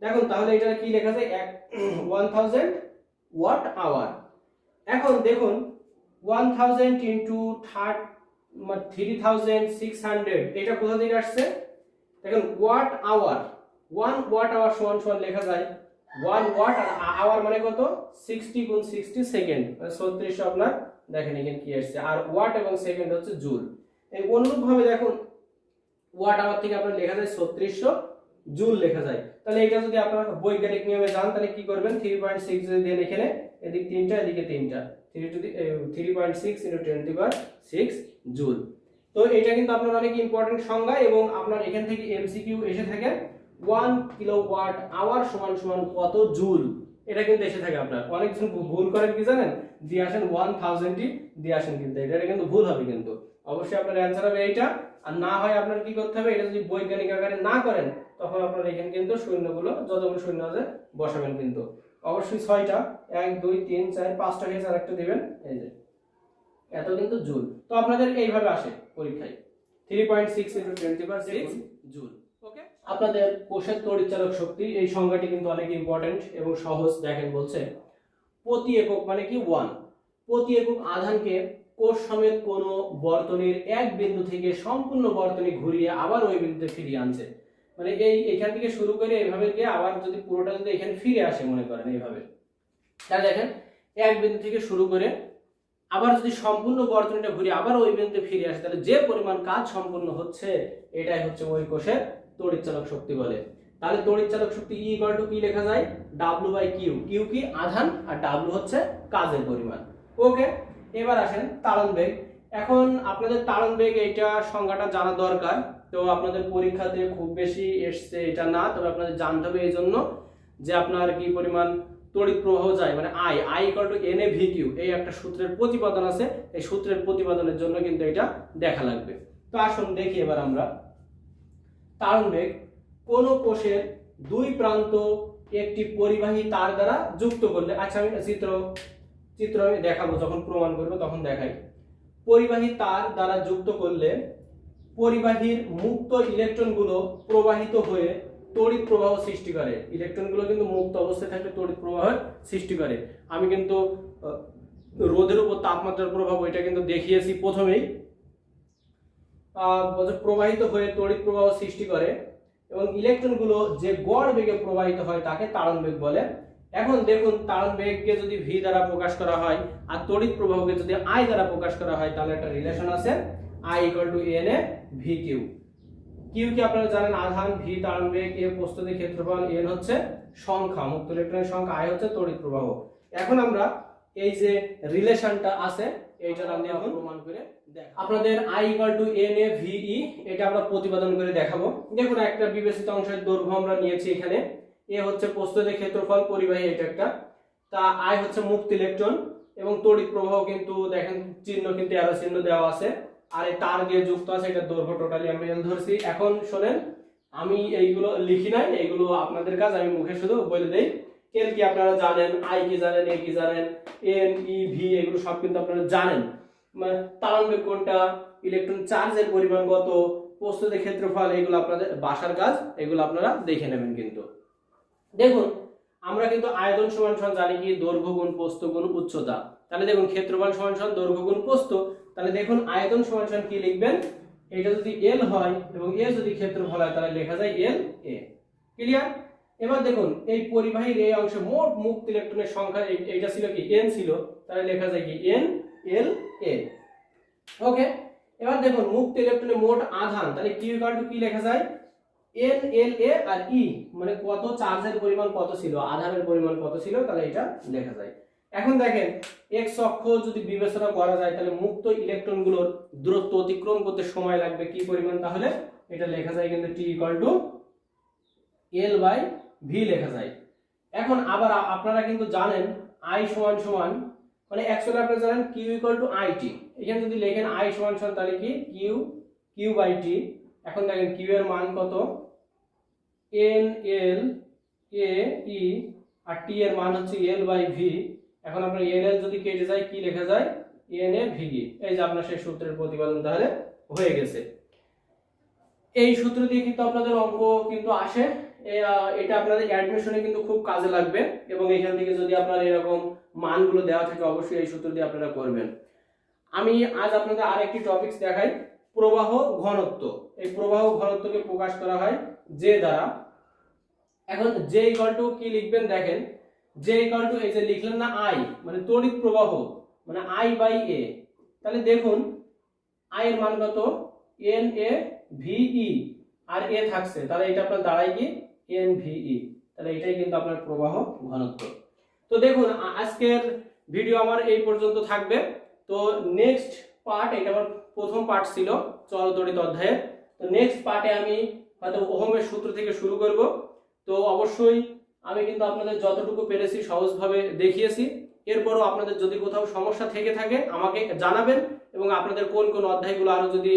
দেখুন তাহলে এটা কি লেখা যায়, 1000 ওয়াট আওয়ার। এখন দেখুন 1000 ইনটু 3600 এটা কোথা থেকে আসছে? দেখুন ওয়াট আওয়ার, 1 ওয়াট আওয়ার সমান সমান লেখা যায় 1 ওয়াট, আর আওয়ার মানে কত, 60 গুণ 60 সেকেন্ড, 3600 আপনার দেখেন এখানে কি আসছে। আর ওয়াট এবং সেকেন্ড হচ্ছে জুল। এই অনুরূপ ভাবে দেখুন ওয়াট আওয়ার থেকে আপনার লেখা যায় 3600 জুল লেখা যায়। তাহলে এটা যদি আপনারা বৈজ্ঞানিক নিয়মে যান তাহলে কি করবেন, 3.6 যদি দেন এখানে, এদিকে 3টা এদিকে 3টা, 3.6 × 10⁶ জুল। তো এটা কিন্তু আপনার অনেক ইম্পর্টেন্ট সংজ্ঞা, এবং আপনার এখান থেকে এমসিকিউ এসে থাকে 1 কিলোওয়াট আওয়ার সমান সমান কত জুল, এটা কিন্তু এসে থাকে। আপনার অনেকজন ভুল করেন কি জানেন, দিয়ে আসেন 1000টি দিয়ে আসেন, কিন্তু এটা কিন্তু ভুল হবে। কিন্তু অবশ্যই আপনার অ্যানসার হবে এইটা। আর না হয় আপনার কি করতে হবে, এটা যদি বৈজ্ঞানিক আকারে না করেন তখন আপনার এখানে কিন্তু শূন্যগুলো যতগুলো শূন্য আছে বসাবেন। কিন্তু অবশ্যই 6টা, 1 2 3 4 5টা হয়েছে, আর একটা দিবেন, এই যে এত কিন্তু জুল। তো আপনাদের এইভাবে আসে পরীক্ষায় 3.6 × 10⁶ জুল। ওকে, আপনাদের কোষের তড়িৎচালক শক্তি এই সংজ্ঞাটি কিন্তু অনেক ইম্পর্টেন্ট এবং সহজ। দেখেন বলছে প্রতি একক মানে কি 1, প্রতি একক আধানকে কোষ সমেত কোন বর্তনীর এক বিন্দু থেকে সম্পূর্ণ বর্তনী ঘুরিয়ে আবার ওই বিন্দুতে ফিরিয়ে আনছে। মানে এইখান থেকে শুরু করে এইভাবে গিয়ে আবার যদি পুরোটা যদি এখানে ফিরে আসে মনে করেন এইভাবে, তাহলে দেখেন এক বিন্দু থেকে শুরু করে আবার যদি সম্পূর্ণ বর্তনীটা ঘুরিয়ে আবার ওই বিন্দুতে ফিরে আসে, তাহলে যে পরিমাণ কাজ সম্পূর্ণ হচ্ছে এটাই হচ্ছে ওই কোষের তড়িৎচালক শক্তি বলে। তাহলে তড়িৎচালক শক্তি E = কি লেখা যায়, W/Q। Q কি আধান আর W হচ্ছে কাজের পরিমাণ। ওকে, এবার আসেন তাড়ন বেগ। এখন আপনাদের তাড়ন বেগ এইটা সংজ্ঞাটা জানা দরকার। তো আপনাদের পরীক্ষাতে খুব বেশি এসছে এটা না, তবে আপনাদের জানতে হবে এই জন্য যে আপনার কি পরিমাণ তড়িৎ প্রবাহ যায়, মানে I = NA/VQ, এই একটা সূত্রের প্রতিপাদন আছে। এই সূত্রের প্রতিপাদনের জন্য কিন্তু এটা দেখা লাগবে। তো আসুন দেখি এবার আমরা তাড়ন বেগ। কোন কোষের দুই প্রান্ত একটি পরিবাহী তার দ্বারা যুক্ত করলে, আচ্ছা আমি চিত্র আমি দেখাবো, যখন প্রমাণ করব তখন দেখাই। পরিবাহী তার দ্বারা যুক্ত করলে পরিবাহীর মুক্ত ইলেকট্রনগুলো প্রবাহিত হয়ে তড়িৎ প্রবাহ সৃষ্টি করে। ইলেকট্রনগুলো কিন্তু মুক্ত অবস্থায় থাকলে তড়িৎ প্রবাহের সৃষ্টি করে। আমি কিন্তু রোদের উপর তাপমাত্রার প্রভাব এটা কিন্তু দেখিয়েছি প্রথমেই। প্রবাহিত হয়ে তড়িৎ প্রবাহ সৃষ্টি করে এবং ইলেকট্রনগুলো যে গড় বেগে প্রবাহিত হয় তাকে তাড়ন বেগ বলে। এখন দেখুন তাড়ন বেগকে যদি v দ্বারা প্রকাশ করা হয় আর তড়িৎ প্রবাহকে যদি I দ্বারা প্রকাশ করা হয়, তাহলে একটা রিলেশন আছে, I = NA/VQ। Q কি আপনারা জানেন আধান, v তাড়ন বেগ, A প্রস্থিত ক্ষেত্রফল, N হচ্ছে সংখ্যা মুক্ত ইলেকট্রনের সংখ্যা, I হচ্ছে তড়িৎ প্রবাহ। এখন আমরা এই যে রিলেশনটা আছে এইটা নাম দিয়ে প্রমাণ করে দেখাবো। আপনাদের I = NA/VE এটা আমরা প্রতিপাদন করে দেখাবো। দেখুন একটা বিবেচিত অংশের দৈর্ঘ্য আমরা নিয়েছি, এখানে A হচ্ছে প্রস্থিত ক্ষেত্রফল পরিবাহী, এটা একটা, তা I হচ্ছে মুক্ত ইলেকট্রন এবং তড়িৎ প্রবাহ কিন্তু দেখেন চিহ্ন কিন্তু অ্যারো চিহ্ন দেওয়া আছে, আর এই তার দিয়ে যুক্ত আছে, এটা দৈর্ঘ্য টোটালি আমি L ধরছি। এখন শুনেন, আমি এইগুলো লিখি নাই, এইগুলো আপনাদের কাজ, আমি মুখে শুধু বলে দেই। L কি আপনারা জানেন, I কি জানেন, A কি জানেন, N E V এগুলো সব কিন্তু আপনারা জানেন। মানে তাড়ন বেগ কোনটা, ইলেকট্রন চার্জের পরিমাণ কত, প্রস্থিত ক্ষেত্রফল, এগুলো আপনাদের বাসার কাজ, এগুলো আপনারা দেখে নেবেন। কিন্তু দেখুন আমরা কিন্তু আয়তন সমান সমান জানি কি, দৈর্ঘ্য গুণ প্রস্থ গুণ উচ্চতা। তাহলে দেখুন ক্ষেত্রফল সমান সমান দৈর্ঘ্য গুণ প্রস্থ, তাহলে দেখুন আয়তন সমান সমান কি লিখবেন, এটা যদি L হয় এবং A যদি ক্ষেত্রফল হয় তাহলে লেখা যায় LA। ক্লিয়ার? এবার দেখুন এই পরিবাহীর এই অংশে মোট মুক্ত ইলেকট্রনের সংখ্যা, এইটা ছিল কি N ছিল, তাহলে লেখা যায় কি NLA। ওকে, এবার দেখুন মুক্ত ইলেকট্রনের মোট আধান, তাহলে Q = কি লেখা যায়, NLA, আর E মানে কত চার্জের পরিমাণ কত ছিল, আধানের পরিমাণ কত ছিল, তাহলে এটা লেখা যায়। এখন দেখেন x অক্ষ যদি বিবেচনা করা যায় তাহলে মুক্ত ইলেকট্রনগুলোর দূরত্ব অতিক্রম করতে সময় লাগবে কি পরিমাণ, তাহলে এটা লেখা যায় কিন্তু T equal to L by V লেখা যায়। এখন আবার আপনারা কিন্তু জানেন আই সমান সমান মানে অ্যাকচুয়ালি আপনারা জানেন Q equal to I T. এখানে যদি লেখেন আই সমান সমান তাহলে কি কিউ বাই টি। এখন দেখেন কিউ এর মান কত এন এল এ ই আর টি এর মান হচ্ছে এল বাই ভি। এখন আপনার এন এল যদি কেটে যায় কি লেখা যায় এন এ ভি। এই যে আপনার সেই সূত্রের প্রতিপাদন তাহলে হয়ে গেছে। এই সূত্র দিয়ে কিন্তু আপনাদের অঙ্ক কিন্তু আসে, এটা আপনাদের অ্যাডমিশনে কিন্তু খুব কাজে লাগবে এবং এখান থেকে যদি আপনার এরকম মানগুলো দেওয়া থাকে অবশ্যই এই সূত্র দিয়ে আপনারা করবেন। আমি আজ আপনাদের আরেকটি টপিকস দেখাই, প্রবাহ ঘনত্ব। এই প্রবাহ ঘনত্বকে প্রকাশ করা হয় জে দ্বারা। এখন জে ইকুয়াল টু কি লিখবেন দেখেন, জে ইকুয়াল টু এই যে লিখলেন না আই মানে তড়িৎ প্রবাহ মানে আই বাই এ। তাহলে দেখুন আই এর মান কত এন এ ভিই আর এ থাকছে, তাহলে এটা আপনার দাঁড়ায় কি এন ভিই। তাহলে এটাই কিন্তু আপনার প্রবাহ ঘনত্ব। তো দেখুন আজকের ভিডিও আমার এই পর্যন্ত থাকবে। তো নেক্সট পার্ট, এটা আমার প্রথম পার্ট ছিল চলতড়িৎ অধ্যায়ের। তো নেক্সট পার্টে আমি হয়তো ওহমের সূত্র থেকে শুরু করব। তো অবশ্যই আমি কিন্তু আপনাদের যতটুকু পেরেছি সহজভাবে দেখিয়েছি। এরপরও আপনাদের যদি কোথাও সমস্যা থেকে থাকে আমাকে জানাবেন এবং আপনাদের কোন কোন অধ্যায়গুলো আরো যদি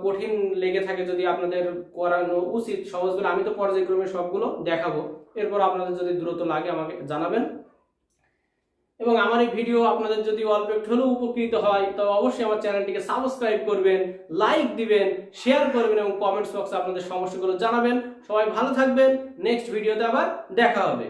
কঠিন লেগে থাকে যদি আপনাদের করানো উচিত সহজগুলো, আমি তো পর্যায়ক্রমে সবগুলো দেখাবো। এরপর আপনাদের যদি দ্রুত লাগে আমাকে জানাবেন এবং আমার এই ভিডিও আপনাদের যদি অল্প একটু হলেও উপকৃত হয় তো অবশ্যই আমার চ্যানেলটিকে সাবস্ক্রাইব করবেন, লাইক দিবেন, শেয়ার করবেন এবং কমেন্টস বক্সে আপনাদের সমস্যাগুলো জানাবেন। সবাই ভালো থাকবেন, নেক্সট ভিডিওতে আবার দেখা হবে।